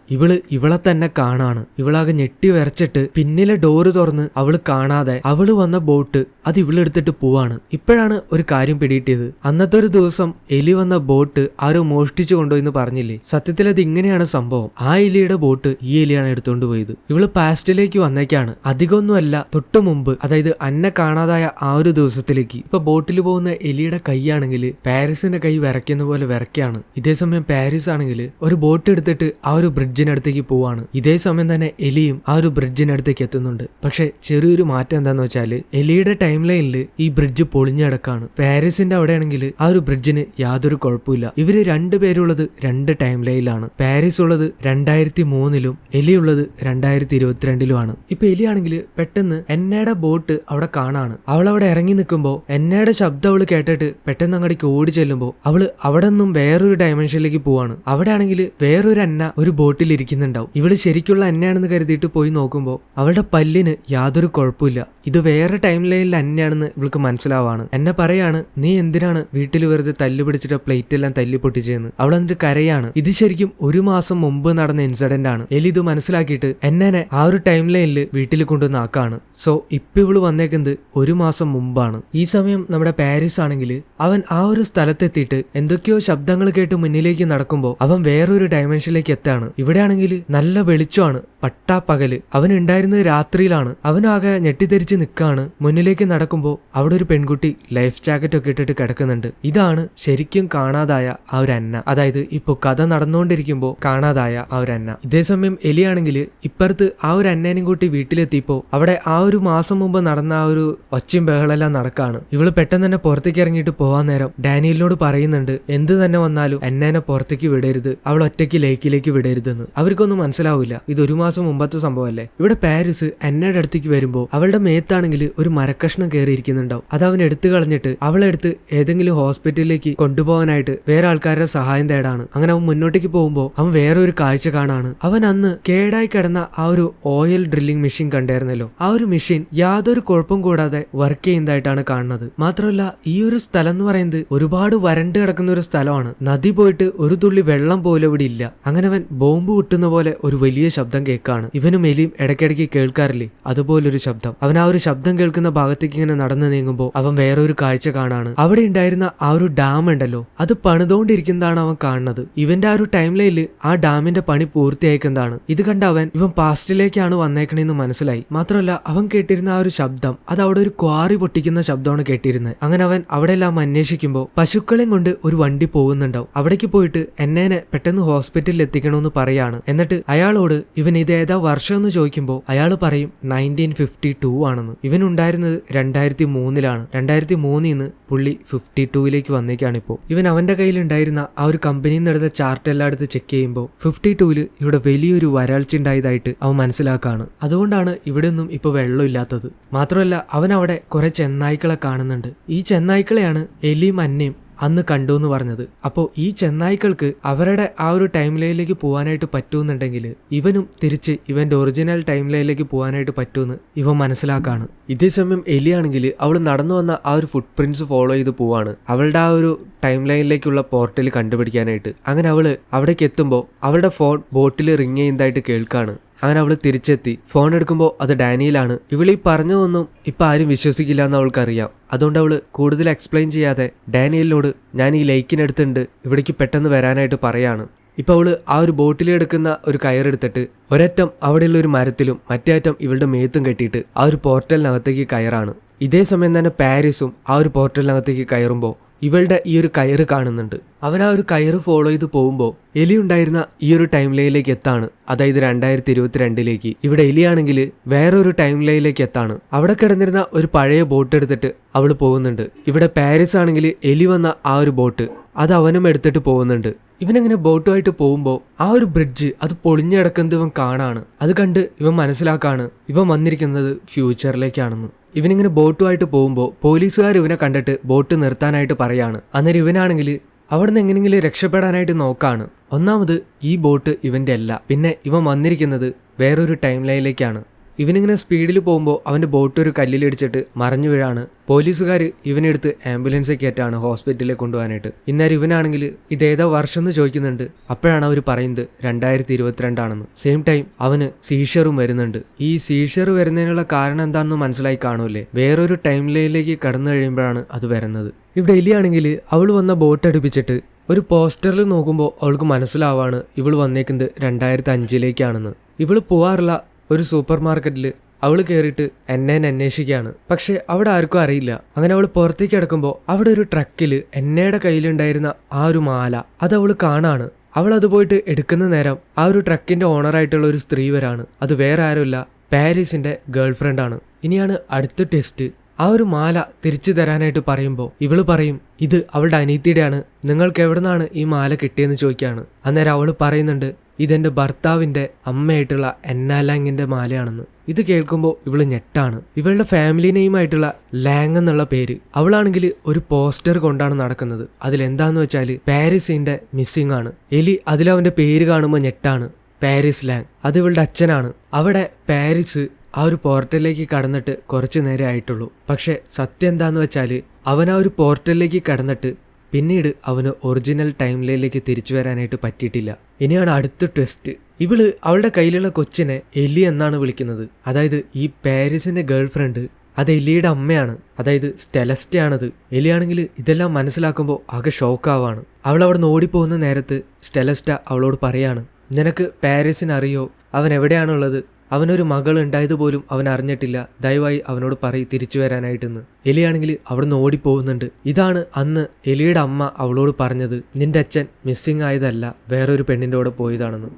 ഇവളെ തന്നെ കാണാണ്. ഇവളാകെ ഞെട്ടി വരച്ചിട്ട് പിന്നിലെ ഡോറ് തുറന്ന് അവള് കാണാതെ അവള് വന്ന ബോട്ട് അത് ഇവളെടുത്തിട്ട് പോവാണ്. ഇപ്പോഴാണ് ഒരു കാര്യം പിടികിട്ടിയത്. അന്നത്തെ ഒരു ദിവസം എലി വന്ന ബോട്ട് ആരോ മോഷ്ടിച്ചു കൊണ്ടുപോയെന്ന് പറഞ്ഞില്ലേ, സത്യത്തിൽ അത് ഇങ്ങനെയാണ് സംഭവം. ആ എലിയുടെ ബോട്ട് ഈ എലിയാണ് എടുത്തുകൊണ്ട് പോയത്. ഇവള് പാസ്റ്റിലേക്ക് വന്നേക്കാണ്. അധികമൊന്നുമല്ല, തൊട്ടു മുമ്പ്, അതായത് അന്നെ കാണാതായ ആ ഒരു ദിവസത്തിലേക്ക്. ഇപ്പൊ ബോട്ടിൽ പോകുന്ന എലിയുടെ കൈയാണെങ്കിൽ പാരീസിന്റെ കൈ വിറയ്ക്കുന്ന പോലെ വിറയ്ക്കാണ്. ഇതേ സമയം പാരീസ് ആണെങ്കിൽ ഒരു ബോട്ട് എടുത്തിട്ട് ആ ഒരു ബ്രിഡ്ജിനടുത്തേക്ക് പോവാണ്. ഇതേ സമയം തന്നെ എലിയും ആ ഒരു ബ്രിഡ്ജിനടുത്തേക്ക് എത്തുന്നുണ്ട്. പക്ഷെ ചെറിയൊരു മാറ്റം എന്താന്ന് വെച്ചാല് എലിയുടെ ടൈം ലൈനിൽ ഈ ബ്രിഡ്ജ് പൊളിഞ്ഞടക്കാണ്. പാരീസിന്റെ അവിടെ ആണെങ്കിൽ ആ ഒരു ബ്രിഡ്ജിന് യാതൊരു കുഴപ്പമില്ല. ഇവര് രണ്ടുപേരുള്ളത് രണ്ട് ടൈം ലൈനിലാണ്. പാരീസ് ഉള്ളത് 2003 എലി ഉള്ളത് 2022 ഇപ്പൊ എലിയാണെങ്കിൽ പെട്ടെന്ന് എന്നയുടെ ബോട്ട് അവിടെ കാണാണ്. അവൾ അവിടെ ഇറങ്ങി നിൽക്കുമ്പോ എന്നയുടെ ശബ്ദം അവള് കേട്ടിട്ട് പെട്ടെന്ന് അങ്ങോട്ടേക്ക് ഓടി ചെല്ലുമ്പോ അവള് അവിടെ നിന്നും വേറൊരു ഡയമെൻഷനിലേക്ക് പോവാണ്. അവിടെ ആണെങ്കിൽ വേറൊരു അന്ന ഒരു ബോട്ടിൽ ഇരിക്കുന്നുണ്ടാവും. ഇവള് ശരിക്കുള്ള അന്നയാണെന്ന് കരുതിയിട്ട് പോയി നോക്കുമ്പോ അവളുടെ പല്ലിന് യാതൊരു കുഴപ്പമില്ല. ഇത് വേറെ ടൈം ലൈനിൽ അന്നയാണെന്ന് ഇവൾക്ക് മനസ്സിലാവാണ്. എന്നെ പറയാണ് നീ എന്തിനാണ് വീട്ടിൽ വെറുതെ തല്ലു പിടിച്ചിട്ട് പ്ലേറ്റ് എല്ലാം തല്ലി പൊട്ടിച്ചെന്ന്. അവൾ എന്നിട്ട് കരയാണ്. ഇത് ശരിക്കും ഒരു മാസം മുമ്പ് നടന്ന ഇൻസിഡന്റ് ആണ്. എലി ഇത് മനസ്സിലാക്കിയിട്ട് എന്നെ ആ ഒരു ടൈം ലൈനിൽ വീട്ടിൽ കൊണ്ടുവന്ന് ആക്കാണ്. സോ ഇപ്പൊ ഇവള് വന്നേക്കുന്നത് ഒരു മാസം മുമ്പാണ്. ഈ സമയം നമ്മുടെ പാരീസ് ആണെങ്കിൽ അവൻ ആ ഒരു സ്ഥലത്തെത്തിയിട്ട് എന്തൊക്കെയോ ശബ്ദങ്ങൾ കേട്ട് മുന്നിലേക്ക് നടക്കുമ്പോൾ അവൻ വേറൊരു ഡയമെൻഷനിലേക്ക് എത്താണ്. ഇവിടെ ആണെങ്കിൽ നല്ല വെളിച്ചമാണ്, പട്ടാപ്പകല്. അവൻ ഉണ്ടായിരുന്നത് രാത്രിയിലാണ്. അവനാകെ ഞെട്ടിത്തെരിച്ച് നിൽക്കാണ്. മുന്നിലേക്ക് നടക്കുമ്പോൾ അവിടെ ഒരു പെൺകുട്ടി ലൈഫ് ജാക്കറ്റ് ഒക്കെ ഇട്ടിട്ട് കിടക്കുന്നുണ്ട്. ഇതാണ് ശരിക്കും കാണാതായ ആ ഒരു അന്ന, അതായത് ഇപ്പൊ കഥ നടന്നുകൊണ്ടിരിക്കുമ്പോൾ കാണാതായ ആ ഒരു അന്ന. ഇതേസമയം എലിയാണെങ്കിൽ ഇപ്പുറത്ത് ആ ഒരു അന്നേനും കൂട്ടി വീട്ടിലെത്തിയപ്പോ അവിടെ ആ ഒരു മാസം മുമ്പ് നടന്ന ആ ഒരു ഒച്ചയും ബഹളെല്ലാം നടക്കാണ്. ഇവള് പെട്ടെന്ന് തന്നെ പുറത്തേക്ക് ഇറങ്ങിയിട്ട് പോവാൻ നേരം ഡാനിയലിനോട് പറയുന്നുണ്ട് എന്ത് തന്നെ വന്നാലും എന്നേനെ പുറത്തേക്ക് വിടരുത്, അവൾ ഒറ്റയ്ക്ക് ലേക്കിലേക്ക് വിടരുതെന്ന്. അവർക്കൊന്നും മനസ്സിലാവില്ല, ഇത് ഒരു മാസം മുമ്പത്തെ സംഭവമല്ലേ. ഇവിടെ പാരീസ് എന്നയുടെ അടുത്തേക്ക് വരുമ്പോ അവളുടെ മേത്താണെങ്കിൽ ഒരു മരക്കഷ്ണം കയറിയിരിക്കുന്നുണ്ടാവും. അത് അവൻ എടുത്തു കളഞ്ഞിട്ട് അവളെ എടുത്ത് ഏതെങ്കിലും ഹോസ്പിറ്റലിലേക്ക് കൊണ്ടുപോകാനായിട്ട് വേറെ ആൾക്കാരുടെ സഹായം തേടാണ്. അങ്ങനെ അവൻ മുന്നോട്ടേക്ക് പോകുമ്പോൾ അവൻ വേറെ ഒരു കാഴ്ച കാണാണ്. അവൻ അന്ന് കേടായി കിടന്ന ആ ഒരു ഓയിൽ ഡ്രില്ലിംഗ് മെഷീൻ കണ്ടായിരുന്നല്ലോ, ആ ഒരു മെഷീൻ യാതൊരു കുഴപ്പം കൂടാതെ വർക്ക് ചെയ്യുന്നതായിട്ടാണ് കാണുന്നത്. മാത്രമല്ല ഈ ഒരു സ്ഥലം എന്ന് പറയുന്നത് ഒരുപാട് വരണ്ട് കിടക്കുന്ന ഒരു സ്ഥലമാണ്. നദി പോയിട്ട് ഒരു തുള്ളി വെള്ളം പോലും ഇവിടെ ഇല്ല. അങ്ങനെ അവൻ ബോംബ് പൊട്ടുന്ന പോലെ ഒരു വലിയ ശബ്ദം കേൾക്കാണ്. ഇവനും എലിയും ഇടയ്ക്കിടയ്ക്ക് കേൾക്കാറില്ലേ അതുപോലൊരു ശബ്ദം. അവൻ ആ ഒരു ശബ്ദം കേൾക്കുന്ന ഭാഗത്തേക്ക് ഇങ്ങനെ നടന്നു നീങ്ങുമ്പോൾ അവൻ വേറൊരു കാഴ്ച കാണാണ്. അവിടെ ഉണ്ടായിരുന്ന ആ ഒരു ഡാം ഉണ്ടല്ലോ, അത് പണിതുകൊണ്ടിരിക്കുന്നതാണ് അവൻ കാണുന്നത്. ഇവന്റെ ആ ഒരു ടൈം ലൈനിൽ ആ ഡാമിന്റെ പണി പൂർത്തിയായിക്കുന്നതാണ്. ഇത് കണ്ട അവൻ ഇവൻ പാസ്റ്റിലേക്കാണ് വന്നേക്കണേന്ന് മനസ്സിലായി. മാത്രമല്ല അവൻ കേട്ടിരുന്ന ആ ഒരു ശബ്ദം അത് അവിടെ ഒരു ക്വാറി പൊട്ടിക്കുന്ന ശബ്ദമാണ് കേട്ടിരുന്നത്. അങ്ങനെ അവൻ അവിടെ എല്ലാം അന്വേഷിക്കുമ്പോൾ പശുക്കളെയും കൊണ്ട് ഒരു വണ്ടി പോകുന്നുണ്ടാവും. അവിടേക്ക് പോയിട്ട് എന്നെ പെട്ടെന്ന് ഹോസ്പിറ്റലിൽ എത്തിക്കണമെന്ന് പറയാണ്. എന്നിട്ട് അയാളോട് ഇവൻ ഇത് ഏതാ വർഷം എന്ന് ചോദിക്കുമ്പോൾ അയാൾ പറയും 1952 ആണെന്ന്. ഇവൻ ഉണ്ടായിരുന്നത് 2003-ലാണ്. 2003 പുള്ളി 52-ലേക്ക് വന്നേക്കാണ് ഇപ്പോൾ. ഇവൻ അവന്റെ കയ്യിൽ ഉണ്ടായിരുന്ന ആ ഒരു കമ്പനിയിൽ നിന്ന് എടുത്ത ചാർട്ട് എല്ലായിടത്ത് ചെക്ക് ചെയ്യുമ്പോൾ 52-ല് ഇവിടെ വലിയൊരു വരൾച്ച ഉണ്ടായതായിട്ട് അവൻ മനസ്സിലാക്കാണ്. അതുകൊണ്ടാണ് ഇവിടെ ഒന്നും ഇപ്പൊ വെള്ളമില്ലാത്തത്. മാത്രമല്ല അവൻ അവിടെ കുറെ ചെന്നായ്ക്കളെ കാണുന്നുണ്ട്. ഈ ചെന്നായ്ക്കളെയാണ് എലിയും അന്നയും അന്ന് കണ്ടു എന്ന് പറഞ്ഞത്. അപ്പോൾ ഈ ചെന്നായ്ക്കൾക്ക് അവരുടെ ആ ഒരു ടൈം ലൈനിലേക്ക് പോകാനായിട്ട് പറ്റുമെന്നുണ്ടെങ്കിൽ ഇവനും തിരിച്ച് ഇവന്റെ ഒറിജിനൽ ടൈം ലൈനിലേക്ക് പോകാനായിട്ട് പറ്റുമെന്ന് ഇവൻ മനസ്സിലാക്കാണ്. ഇതേ സമയം എലിയാണെങ്കിൽ അവൾ നടന്നു വന്ന ആ ഒരു ഫുട് പ്രിന്റ്സ് ഫോളോ ചെയ്ത് പോവാണ് അവളുടെ ആ ഒരു ടൈം ലൈനിലേക്കുള്ള പോർട്ടൽ കണ്ടുപിടിക്കാനായിട്ട്. അങ്ങനെ അവള് അവിടേക്ക് എത്തുമ്പോൾ അവളുടെ ഫോൺ ബോട്ടിൽ റിങ് ചെയ്യുന്നതായിട്ട് കേൾക്കാണ്. അങ്ങനെ അവള് തിരിച്ചെത്തി ഫോൺ എടുക്കുമ്പോൾ അത് ഡാനിയലാണ്. ഇവളീ പറഞ്ഞതൊന്നും ഇപ്പൊ ആരും വിശ്വസിക്കില്ല എന്ന് അവൾക്കറിയാം. അതുകൊണ്ട് അവള് കൂടുതൽ എക്സ്പ്ലെയിൻ ചെയ്യാതെ ഡാനിയലിനോട് ഞാൻ ഈ ലേക്കിനടുത്തുണ്ട്, ഇവിടേക്ക് പെട്ടെന്ന് വരാനായിട്ട് പറയാണ്. ഇപ്പൊ അവള് ആ ഒരു ബോട്ടിലെടുക്കുന്ന ഒരു കയറെടുത്തിട്ട് ഒരറ്റം അവിടെയുള്ള ഒരു മരത്തിലും മറ്റേ അറ്റം ഇവളുടെ മേത്തും കെട്ടിയിട്ട് ആ ഒരു പോർട്ടലിനകത്തേക്ക് കയറാണ്. ഇതേ സമയം തന്നെ പാരീസും ആ ഒരു പോർട്ടലിനകത്തേക്ക് കയറുമ്പോൾ ഇവളുടെ ഈ ഒരു കയറ് കാണുന്നുണ്ട്. അവൻ ആ ഒരു കയറ് ഫോളോ ചെയ്ത് പോകുമ്പോൾ എലി ഉണ്ടായിരുന്ന ഈ ഒരു ടൈം ലൈനിലേക്ക് എത്താണ്. അതായത് 2022-ലേക്ക്. ഇവിടെ എലിയാണെങ്കിൽ വേറൊരു ടൈം ലൈനിലേക്ക് എത്താണ്. അവിടെ കിടന്നിരുന്ന ഒരു പഴയ ബോട്ട് എടുത്തിട്ട് അവള് പോകുന്നുണ്ട്. ഇവിടെ പാരീസ് ആണെങ്കിൽ എലി വന്ന ആ ഒരു ബോട്ട് അത് അവനും എടുത്തിട്ട് പോകുന്നുണ്ട്. ഇവനിങ്ങനെ ബോട്ടുമായിട്ട് പോകുമ്പോൾ ആ ഒരു ബ്രിഡ്ജ് അത് പൊളിഞ്ഞു കിടക്കുന്നത് ഇവൻ കാണാണ്. അത് കണ്ട് ഇവൻ മനസ്സിലാക്കാണ് ഇവൻ വന്നിരിക്കുന്നത് ഫ്യൂച്ചറിലേക്കാണെന്ന്. ഇവനിങ്ങനെ ബോട്ടുമായിട്ട് പോകുമ്പോൾ പോലീസുകാർ ഇവനെ കണ്ടിട്ട് ബോട്ട് നിർത്താനായിട്ട് പറയാണ്. അന്നേരം ഇവനാണെങ്കിൽ അവിടെ നിന്ന് എങ്ങനെയെങ്കിലും രക്ഷപ്പെടാനായിട്ട് നോക്കാണ്. ഒന്നാമത് ഈ ബോട്ട് ഇവന്റെ അല്ല, പിന്നെ ഇവൻ വന്നിരിക്കുന്നത് വേറൊരു ടൈം ലൈനിലേക്കാണ്. ഇവനിങ്ങനെ സ്പീഡിൽ പോകുമ്പോൾ അവന്റെ ബോട്ട് ഒരു കല്ലിലിടിച്ചിട്ട് മറിഞ്ഞു വീഴാണ്. പോലീസുകാർ ഇവനെടുത്ത് ആംബുലൻസിൽ കയറ്റാണ് ഹോസ്പിറ്റലിൽ കൊണ്ടുപോകാനായിട്ട്. ഇന്നേരം ഇവനാണെങ്കിൽ ഇതേതാ വർഷം എന്ന് ചോദിക്കുന്നുണ്ട്. അപ്പോഴാണ് അവർ പറയുന്നത് 2022 സെയിം ടൈം അവന് സീഷറും വരുന്നുണ്ട്. ഈ സീഷർ വരുന്നതിനുള്ള കാരണം എന്താണെന്ന് മനസ്സിലായി കാണൂലേ. വേറൊരു ടൈം ലൈനിലേക്ക് കടന്നു കഴിയുമ്പോഴാണ് അത് വരുന്നത്. ഇവിടെ എലിയാണെങ്കിൽ അവൾ വന്ന ബോട്ട് അടുപ്പിച്ചിട്ട് ഒരു പോസ്റ്ററിൽ നോക്കുമ്പോൾ അവൾക്ക് മനസ്സിലാവാണ് ഇവൾ വന്നേക്കുന്നത് 2005-ലേക്കാണെന്ന്. ഇവള് പോവാറുള്ള ഒരു സൂപ്പർ മാർക്കറ്റിൽ അവള് കയറിയിട്ട് എന്നെ അന്വേഷിക്കുകയാണ്. പക്ഷെ അവിടെ ആർക്കും അറിയില്ല. അങ്ങനെ അവൾ പുറത്തേക്ക് കിടക്കുമ്പോൾ അവിടെ ഒരു ട്രക്കില് എന്നയുടെ കയ്യിലുണ്ടായിരുന്ന ആ ഒരു മാല അത് അവള് കാണാണ്. അവൾ അത് പോയിട്ട് എടുക്കുന്ന നേരം ആ ഒരു ട്രക്കിന്റെ ഓണറായിട്ടുള്ള ഒരു സ്ത്രീ വരാണ്. അത് വേറെ ആരുമില്ല, പാരീസിന്റെ ഗേൾ ഫ്രണ്ടാണ്. ഇനിയാണ് അടുത്ത ടെസ്റ്റ്. ആ ഒരു മാല തിരിച്ചു തരാനായിട്ട് പറയുമ്പോൾ ഇവള് പറയും ഇത് അവളുടെ അനീത്തിയുടെയാണ്, നിങ്ങൾക്ക് എവിടെ നിന്നാണ് ഈ മാല കിട്ടിയെന്ന് ചോദിക്കുകയാണ്. അന്നേരം അവള് പറയുന്നുണ്ട് ഇതെന്റെ ഭർത്താവിന്റെ അമ്മയായിട്ടുള്ള എന്നാ ലാങ്ങിന്റെ മാലയാണെന്ന്. ഇത് കേൾക്കുമ്പോൾ ഇവള് ഞെട്ടാണ്. ഇവളുടെ ഫാമിലി നെയിമായിട്ടുള്ള ലാങ് എന്നുള്ള പേര്. അവളാണെങ്കിൽ ഒരു പോസ്റ്റർ കൊണ്ടാണ് നടക്കുന്നത്. അതിലെന്താന്ന് വെച്ചാൽ പാരീസിന്റെ മിസ്സിംഗ് ആണ്. എലി അതിലവന്റെ പേര് കാണുമ്പോൾ ഞെട്ടാണ്, പാരീസ് ലാങ്. അത് ഇവളുടെ അച്ഛനാണ്. അവിടെ പാരീസ് ആ ഒരു പോർട്ടലിലേക്ക് കടന്നിട്ട് കുറച്ചു നേരെ ആയിട്ടുള്ളൂ. പക്ഷെ സത്യം എന്താന്ന് വെച്ചാൽ അവൻ ആ ഒരു പോർട്ടലിലേക്ക് കടന്നിട്ട് പിന്നീട് അവന് ഒറിജിനൽ ടൈം ലൈനിലേക്ക് തിരിച്ചു വരാനായിട്ട് പറ്റിയിട്ടില്ല. ഇനിയാണ് അടുത്ത ട്വിസ്റ്റ്. ഇവള് അവളുടെ കയ്യിലുള്ള കൊച്ചിനെ എലി എന്നാണ് വിളിക്കുന്നത്. അതായത് ഈ പാരീസിന്റെ ഗേൾ ഫ്രണ്ട് അത് എലിയുടെ അമ്മയാണ്, അതായത് സ്റ്റെലസ്റ്റയാണത്. എലിയാണെങ്കിൽ ഇതെല്ലാം മനസ്സിലാക്കുമ്പോൾ ആകെ ഷോക്കാവാണ്. അവൾ അവിടെ നിന്ന് ഓടിപ്പോകുന്ന നേരത്ത് സ്റ്റെലസ്റ്റ അവളോട് പറയാണ് നിനക്ക് പാരീസിനെ അറിയോ, അവൻ എവിടെയാണുള്ളത്, അവനൊരു മകൾ ഉണ്ടായതുപോലും അവൻ അറിഞ്ഞിട്ടില്ല, ദയവായി അവനോട് തിരിച്ചു വരാനായിട്ടെന്ന്. എലിയാണെങ്കിൽ അവിടെ നിന്ന് ഓടിപ്പോകുന്നുണ്ട്. ഇതാണ് അന്ന് എലിയുടെ അമ്മ അവളോട് പറഞ്ഞത്, നിന്റെ അച്ഛൻ മിസ്സിംഗ് ആയതല്ല, വേറൊരു പെണ്ണിൻ്റെ കൂടെ പോയതാണെന്ന്.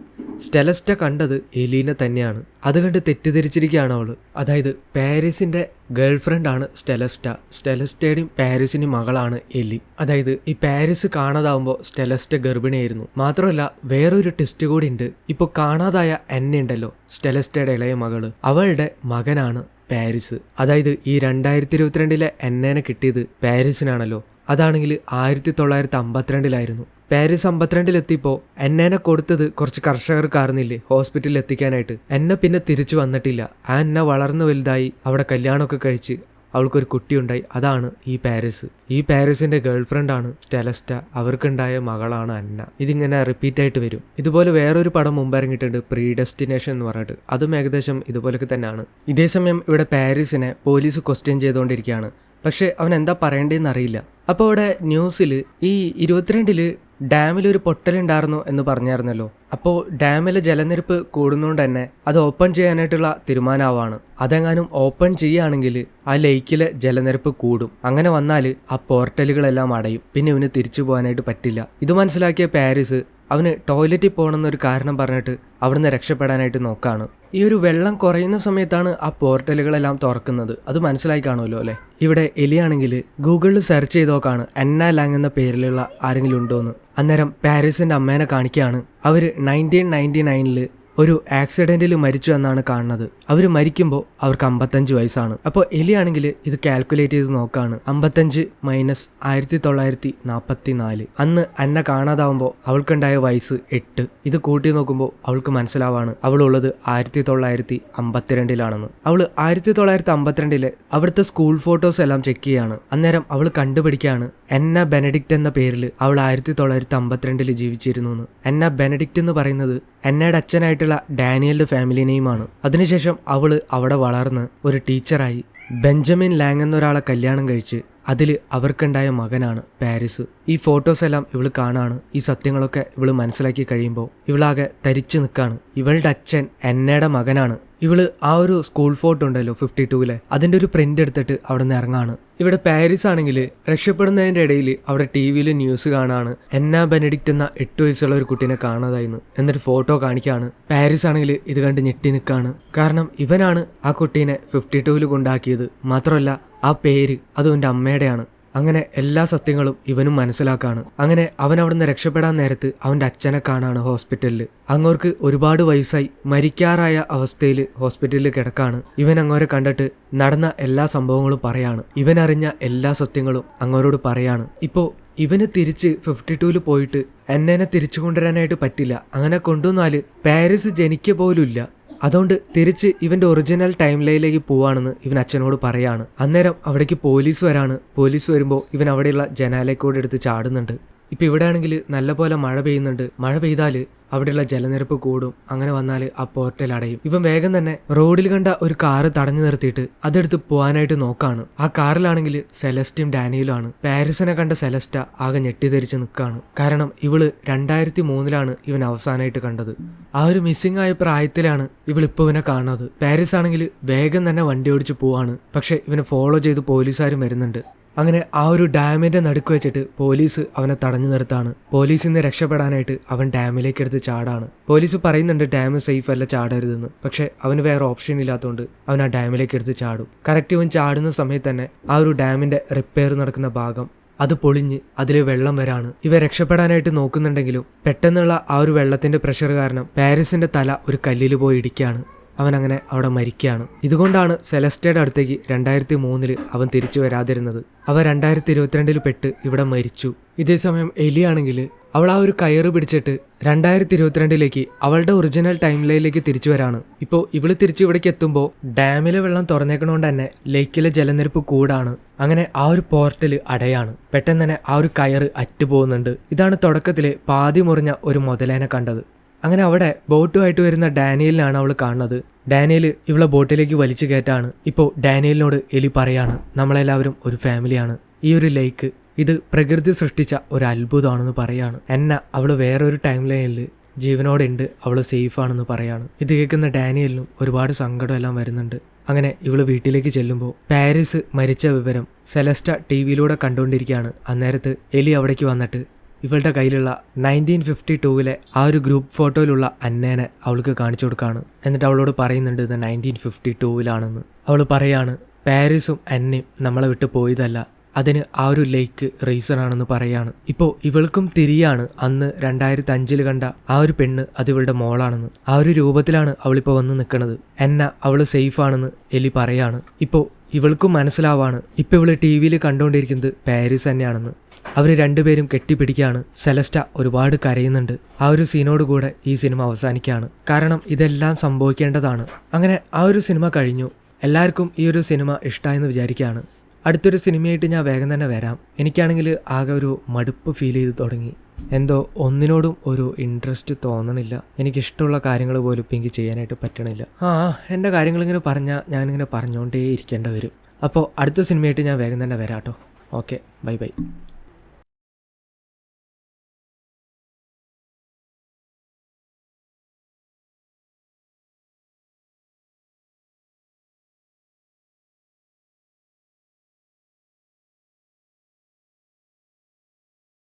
സ്റ്റെലസ്റ്റ കണ്ടത് എലീനെ തന്നെയാണ്. അത് കണ്ട് തെറ്റിദ്ധരിച്ചിരിക്കുകയാണ് അവള്. അതായത് പാരീസിന്റെ ഗേൾ ഫ്രണ്ട് ആണ് സ്റ്റെലസ്റ്റ. സ്റ്റെലസ്റ്റയുടെയും പാരീസിന്റെ മകളാണ് എലി. അതായത് ഈ പാരീസ് കാണാതാവുമ്പോൾ സ്റ്റെലസ്റ്റ ഗർഭിണിയായിരുന്നു. മാത്രമല്ല വേറൊരു ടെസ്റ്റ് കൂടി ഉണ്ട്. ഇപ്പൊ കാണാതായ എന്നെ ഉണ്ടല്ലോ, സ്റ്റെലസ്റ്റയുടെ ഇളയ മകള്, അവളുടെ മകനാണ് പാരീസ്. അതായത് ഈ 2022 എന്നേനെ കിട്ടിയത് പാരീസിനാണല്ലോ. അതാണെങ്കിൽ 1952 പാരീസ് 52 എന്നേനെ കൊടുത്തത് കുറച്ച് കർഷകർക്കായിരുന്നില്ലേ ഹോസ്പിറ്റലിൽ എത്തിക്കാനായിട്ട്. എന്നെ പിന്നെ തിരിച്ചു വന്നിട്ടില്ല. ആ എന്നെ വളർന്നു വലുതായി അവിടെ കല്യാണമൊക്കെ കഴിച്ച് അവൾക്കൊരു കുട്ടിയുണ്ടായി. അതാണ് ഈ പാരീസ്. ഈ പാരീസിന്റെ ഗേൾ ഫ്രണ്ടാണ് സ്റ്റെലസ്റ്റ. അവർക്കുണ്ടായ മകളാണ് അന്ന. ഇതിങ്ങനെ റിപ്പീറ്റ് ആയിട്ട് വരും. ഇതുപോലെ വേറൊരു പടം മുമ്പ് ഇറങ്ങിയിട്ടുണ്ട്, പ്രീഡെസ്റ്റിനേഷൻ എന്ന് പറഞ്ഞിട്ട്. അതും ഏകദേശം ഇതുപോലൊക്കെ തന്നെയാണ്. ഇതേസമയം ഇവിടെ പാരീസിനെ പോലീസ് ക്വസ്റ്റ്യൻ ചെയ്തുകൊണ്ടിരിക്കുകയാണ്. പക്ഷെ അവൻ എന്താ പറയേണ്ടതെന്ന് അറിയില്ല. അപ്പോൾ അവിടെ ന്യൂസിൽ ഈ 22 ഡാമിലൊരു പൊട്ടലുണ്ടായിരുന്നു എന്ന് പറഞ്ഞായിരുന്നല്ലോ. അപ്പോൾ ഡാമിലെ ജലനിരപ്പ് കൂടുന്നതുകൊണ്ട് തന്നെ അത് ഓപ്പൺ ചെയ്യാനായിട്ടുള്ള തീരുമാനമാവാണ്. അതെങ്ങാനും ഓപ്പൺ ചെയ്യുകയാണെങ്കിൽ ആ ലേക്കിലെ ജലനിരപ്പ് കൂടും. അങ്ങനെ വന്നാൽ ആ പോർട്ടലുകളെല്ലാം അടയും. പിന്നെ ഇവന് തിരിച്ചു പോകാനായിട്ട് പറ്റില്ല. ഇത് മനസ്സിലാക്കിയ പാരീസ് അവന് ടോയ്ലറ്റിൽ പോകണമെന്നൊരു കാരണം പറഞ്ഞിട്ട് അവിടുന്ന് രക്ഷപ്പെടാനായിട്ട് നോക്കാണ്. ഈ ഒരു വെള്ളം കുറയുന്ന സമയത്താണ് ആ പോർട്ടലുകളെല്ലാം തുറക്കുന്നത്. അത് മനസ്സിലായി കാണുമല്ലോ അല്ലേ. ഇവിടെ എലിയാണെങ്കിൽ ഗൂഗിളിൽ സെർച്ച് ചെയ്ത് നോക്കാണ് അന്ന ലാങ് എന്ന പേരിലുള്ള ആരെങ്കിലും ഉണ്ടോയെന്ന്. അന്നേരം പാരീസിന്റെ അമ്മേനെ കാണിക്കുകയാണ്. അവർ 1999 ഒരു ആക്സിഡന്റിൽ മരിച്ചു എന്നാണ് കാണുന്നത്. അവർ മരിക്കുമ്പോൾ അവർക്ക് 55 വയസ്സാണ്. അപ്പോൾ എലിയാണെങ്കിൽ ഇത് കാൽക്കുലേറ്റ് ചെയ്ത് നോക്കാണ്. 55 മൈനസ് 1944. അന്ന് അന്ന കാണാതാവുമ്പോൾ അവൾക്കുണ്ടായ വയസ്സ് 8. ഇത് കൂട്ടി നോക്കുമ്പോൾ അവൾക്ക് മനസ്സിലാവാണ് അവളുള്ളത് 1952 അവൾ 1952 അവിടുത്തെ സ്കൂൾ ഫോട്ടോസ് എല്ലാം ചെക്ക് ചെയ്യാണ്. അന്നേരം അവൾ കണ്ടുപിടിക്കുകയാണ് അന്ന ബെനഡിക്റ്റ് എന്ന പേരിൽ അവൾ 1952 ജീവിച്ചിരുന്നു എന്ന്. അന്ന ബെനഡിക്റ്റ് എന്ന് പറയുന്നത് അന്നയുടെ അച്ഛനായിട്ടുള്ള ഡാനിയലിന്റെ ഫാമിലി നെയിമാണ്. അതിനുശേഷം അവള് അവിടെ വളർന്ന് ഒരു ടീച്ചറായി ബെഞ്ചമിൻ ലാങ് എന്നൊരാളെ കല്യാണം കഴിച്ച് അതിൽ അവർക്കുണ്ടായ മകനാണ് പാരീസ്. ഈ ഫോട്ടോസ് എല്ലാം ഇവള് കാണാണ്. ഈ സത്യങ്ങളൊക്കെ ഇവള് മനസ്സിലാക്കി കഴിയുമ്പോൾ ഇവളാകെ തരിച്ചു നിൽക്കാണ്. ഇവളുടെ അച്ഛൻ എന്നയുടെ മകനാണ്. ഇവള് ആ ഒരു സ്കൂൾ ഫോട്ടോ ഉണ്ടല്ലോ 52 അതിന്റെ ഒരു പ്രിന്റ് എടുത്തിട്ട് അവിടെ നിന്ന് ഇറങ്ങാണ്. ഇവിടെ പാരീസ് ആണെങ്കിൽ രക്ഷപ്പെടുന്നതിന്റെ ഇടയിൽ അവിടെ TV ന്യൂസ് കാണാണ് അന്ന ബെനഡിക്റ്റ് എന്ന 8 വയസ്സുള്ള ഒരു കുട്ടീനെ കാണാതായിരുന്നു. എന്നിട്ട് ഫോട്ടോ കാണിക്കാണ്. പാരീസ് ആണെങ്കിൽ ഇത് കണ്ട് ഞെട്ടി നിൽക്കാണ്. കാരണം ഇവനാണ് ആ കുട്ടീനെ 52 കൊണ്ടാക്കിയത്. മാത്രമല്ല ആ പേര് അതും എൻ്റെ അമ്മയുടെയാണ്. അങ്ങനെ എല്ലാ സത്യങ്ങളും ഇവനും മനസ്സിലാക്കാണ്. അങ്ങനെ അവൻ അവിടുന്ന് രക്ഷപ്പെടാൻ നേരത്ത് അവൻ്റെ അച്ഛനെ കാണാണ് ഹോസ്പിറ്റലിൽ. അങ്ങോർക്ക് ഒരുപാട് വയസ്സായി മരിക്കാറായ അവസ്ഥയിൽ ഹോസ്പിറ്റലിൽ കിടക്കാണ്. ഇവൻ അങ്ങോരെ കണ്ടിട്ട് നടന്ന എല്ലാ സംഭവങ്ങളും പറയാണ്. ഇവൻ അറിഞ്ഞ എല്ലാ സത്യങ്ങളും അങ്ങോരോട് പറയാണ്. ഇപ്പോൾ ഇവന് തിരിച്ച് 52 പോയിട്ട് എന്നെ തിരിച്ചു കൊണ്ടുവരാനായിട്ട് പറ്റില്ല. അങ്ങനെ കൊണ്ടുവന്നാല് പാരീസ് ജനിക്ക പോലും ഇല്ല. അതുകൊണ്ട് തിരിച്ച് ഇവന്റെ ഒറിജിനൽ ടൈം ലൈനിലേക്ക് പോവാണെന്ന് ഇവൻ അച്ഛനോട് പറയാണ്. അന്നേരം അവിടേക്ക് പോലീസ് വരാണ്. പോലീസ് വരുമ്പോൾ ഇവൻ അവിടെയുള്ള ജനാലയ്ക്കൂടെ എടുത്ത് ചാടുന്നുണ്ട്. ഇപ്പം ഇവിടെ ആണെങ്കിൽ നല്ലപോലെ മഴ പെയ്യുന്നുണ്ട്. മഴ പെയ്താൽ അവിടെയുള്ള ജലനിരപ്പ് കൂടും. അങ്ങനെ വന്നാൽ ആ പോർട്ടൽ അടയും. ഇവൻ വേഗം തന്നെ റോഡിൽ കണ്ട ഒരു കാറ് തടഞ്ഞു നിർത്തിയിട്ട് അതെടുത്ത് പോകാനായിട്ട് നോക്കാണ്. ആ കാറിലാണെങ്കിൽ സെലസ്റ്റും ഡാനിയലും ആണ്. പാരീസിനെ കണ്ട സെലസ്റ്റ ആകെ ഞെട്ടിധരിച്ച് നിൽക്കാണ്. കാരണം ഇവള് 2003 ഇവൻ അവസാനമായിട്ട് കണ്ടത്. ആ ഒരു മിസ്സിംഗ് ആയ പ്രായത്തിലാണ് ഇവളിപ്പോൾ ഇവനെ കാണുന്നത്. പാരീസ് ആണെങ്കിൽ വേഗം തന്നെ വണ്ടി ഓടിച്ച് പോവാണ്. പക്ഷെ ഇവനെ ഫോളോ ചെയ്ത് പോലീസുകാരും വരുന്നുണ്ട്. അങ്ങനെ ആ ഒരു ഡാമിന്റെ നടുക്ക് വെച്ചിട്ട് പോലീസ് അവനെ തടഞ്ഞു നിർത്താണ്. പോലീസിൽ നിന്ന് രക്ഷപ്പെടാനായിട്ട് അവൻ ഡാമിലേക്ക് എടുത്ത് ചാടാണ്. പോലീസ് പറയുന്നുണ്ട് ഡാം സേഫ് അല്ല, ചാടരുതെന്ന്. പക്ഷെ അവന് വേറെ ഓപ്ഷൻ ഇല്ലാത്തതുകൊണ്ട് അവൻ ആ ഡാമിലേക്ക് എടുത്ത് ചാടും. കറക്റ്റ് ഇവൻ ചാടുന്ന സമയത്ത് തന്നെ ആ ഒരു ഡാമിന്റെ റിപ്പയർ നടക്കുന്ന ഭാഗം അത് പൊളിഞ്ഞ് അതിൽ വെള്ളം വരാണ്. ഇവ രക്ഷപ്പെടാനായിട്ട് നോക്കുന്നുണ്ടെങ്കിലും പെട്ടെന്നുള്ള ആ ഒരു വെള്ളത്തിന്റെ പ്രഷർ കാരണം പാരീസിന്റെ തല ഒരു കല്ലിൽ പോയി ഇടിക്കുകയാണ്. അവൻ അങ്ങനെ അവിടെ മരിക്കുകയാണ്. ഇതുകൊണ്ടാണ് സെലസ്റ്റയുടെ അടുത്തേക്ക് 2003 അവൻ തിരിച്ചു വരാതിരുന്നത്. അവ 2022 പെട്ട് ഇവിടെ മരിച്ചു. ഇതേസമയം എലിയാണെങ്കിൽ അവൾ ആ ഒരു കയറ് പിടിച്ചിട്ട് 2022 അവളുടെ ഒറിജിനൽ ടൈം ലൈനിലേക്ക് തിരിച്ചു വരാണ്. ഇപ്പോൾ ഇവള് തിരിച്ചു ഇവിടേക്ക് എത്തുമ്പോൾ ഡാമിലെ വെള്ളം തുറന്നേക്കണോണ്ട് തന്നെ ലേക്കിലെ ജലനിരപ്പ് കൂടാണ്. അങ്ങനെ ആ ഒരു പോർട്ടൽ അടയാണ്. പെട്ടെന്ന് തന്നെ ആ ഒരു കയറ് അറ്റുപോകുന്നുണ്ട്. ഇതാണ് തുടക്കത്തില് പാതി മുറിഞ്ഞ ഒരു മുതലേനെ കണ്ടത്. അങ്ങനെ അവിടെ ബോട്ടുമായിട്ട് വരുന്ന ഡാനിയലിനാണ് അവൾ കാണുന്നത്. ഡാനിയൽ ഇവളെ ബോട്ടിലേക്ക് വലിച്ചു കയറ്റാണ്. ഇപ്പോൾ ഡാനിയലിനോട് എലി പറയാണ് നമ്മളെല്ലാവരും ഒരു ഫാമിലിയാണ്. ഈ ഒരു ലേക്ക് ഇത് പ്രകൃതി സൃഷ്ടിച്ച ഒരു അത്ഭുതമാണെന്ന് പറയാണ്. അവള് വേറൊരു ടൈം ലൈനിൽ ജീവനോടെ ഉണ്ട്, അവള് സേഫ് ആണെന്ന് പറയാണ്. ഇത് കേൾക്കുന്ന ഡാനിയലിനും ഒരുപാട് സങ്കടം എല്ലാം വരുന്നുണ്ട്. അങ്ങനെ ഇവള് വീട്ടിലേക്ക് ചെല്ലുമ്പോൾ പാരീസ് മരിച്ച വിവരം സെലസ്റ്റ TV കണ്ടുകൊണ്ടിരിക്കുകയാണ്. അന്നേരത്ത് എലി അവിടേക്ക് വന്നിട്ട് ഇവളുടെ കയ്യിലുള്ള 1952 ആ ഒരു ഗ്രൂപ്പ് ഫോട്ടോയിലുള്ള അന്നേനെ അവൾക്ക് കാണിച്ചു കൊടുക്കുകയാണ്. എന്നിട്ട് അവളോട് പറയുന്നുണ്ട് ഇത് 1952 അവൾ പറയാണ് പാരീസും അന്നയും നമ്മളെ വിട്ട് പോയതല്ല, അതിന് ആ ഒരു ലേക്ക് റീസൺ ആണെന്ന് പറയാണ്. ഇപ്പോൾ ഇവൾക്കും തിരിയാണ് അന്ന് 2005 കണ്ട ആ ഒരു പെണ്ണ് അത് ഇവളുടെ മോളാണെന്ന്. ആ ഒരു രൂപത്തിലാണ് അവളിപ്പോൾ വന്ന് നിൽക്കുന്നത്. അവള് സേഫ് ആണെന്ന് എലി പറയാണ്. ഇപ്പോൾ ഇവൾക്കും മനസ്സിലാവാണ് ഇപ്പൊ ഇവള് TV കണ്ടുകൊണ്ടിരിക്കുന്നത് പാരീസ് തന്നെയാണെന്ന്. അവർ രണ്ടുപേരും കെട്ടിപ്പിടിക്കുകയാണ്. സെലസ്റ്റ ഒരുപാട് കരയുന്നുണ്ട്. ആ ഒരു സീനോട് കൂടെ ഈ സിനിമ അവസാനിക്കുകയാണ്. കാരണം ഇതെല്ലാം സംഭവിക്കേണ്ടതാണ്. അങ്ങനെ ആ ഒരു സിനിമ കഴിഞ്ഞു. എല്ലാവർക്കും ഈ ഒരു സിനിമ ഇഷ്ടമായെന്ന് വിചാരിക്കുകയാണ്. അടുത്തൊരു സിനിമയായിട്ട് ഞാൻ വേഗം തന്നെ വരാം. എനിക്കാണെങ്കിൽ ആകെ ഒരു മടുപ്പ് ഫീൽ ചെയ്ത് തുടങ്ങി. എന്തോ ഒന്നിനോടും ഒരു ഇൻട്രസ്റ്റ് തോന്നണില്ല. എനിക്കിഷ്ടമുള്ള കാര്യങ്ങൾ പോലും ഇപ്പം എനിക്ക് ചെയ്യാനായിട്ട് പറ്റണില്ല. എൻ്റെ കാര്യങ്ങളിങ്ങനെ പറഞ്ഞാൽ ഞാനിങ്ങനെ പറഞ്ഞുകൊണ്ടേ ഇരിക്കേണ്ടി വരും. അപ്പോൾ അടുത്ത സിനിമയായിട്ട് ഞാൻ വേഗം തന്നെ വരാം കേട്ടോ. Okay, bye bye.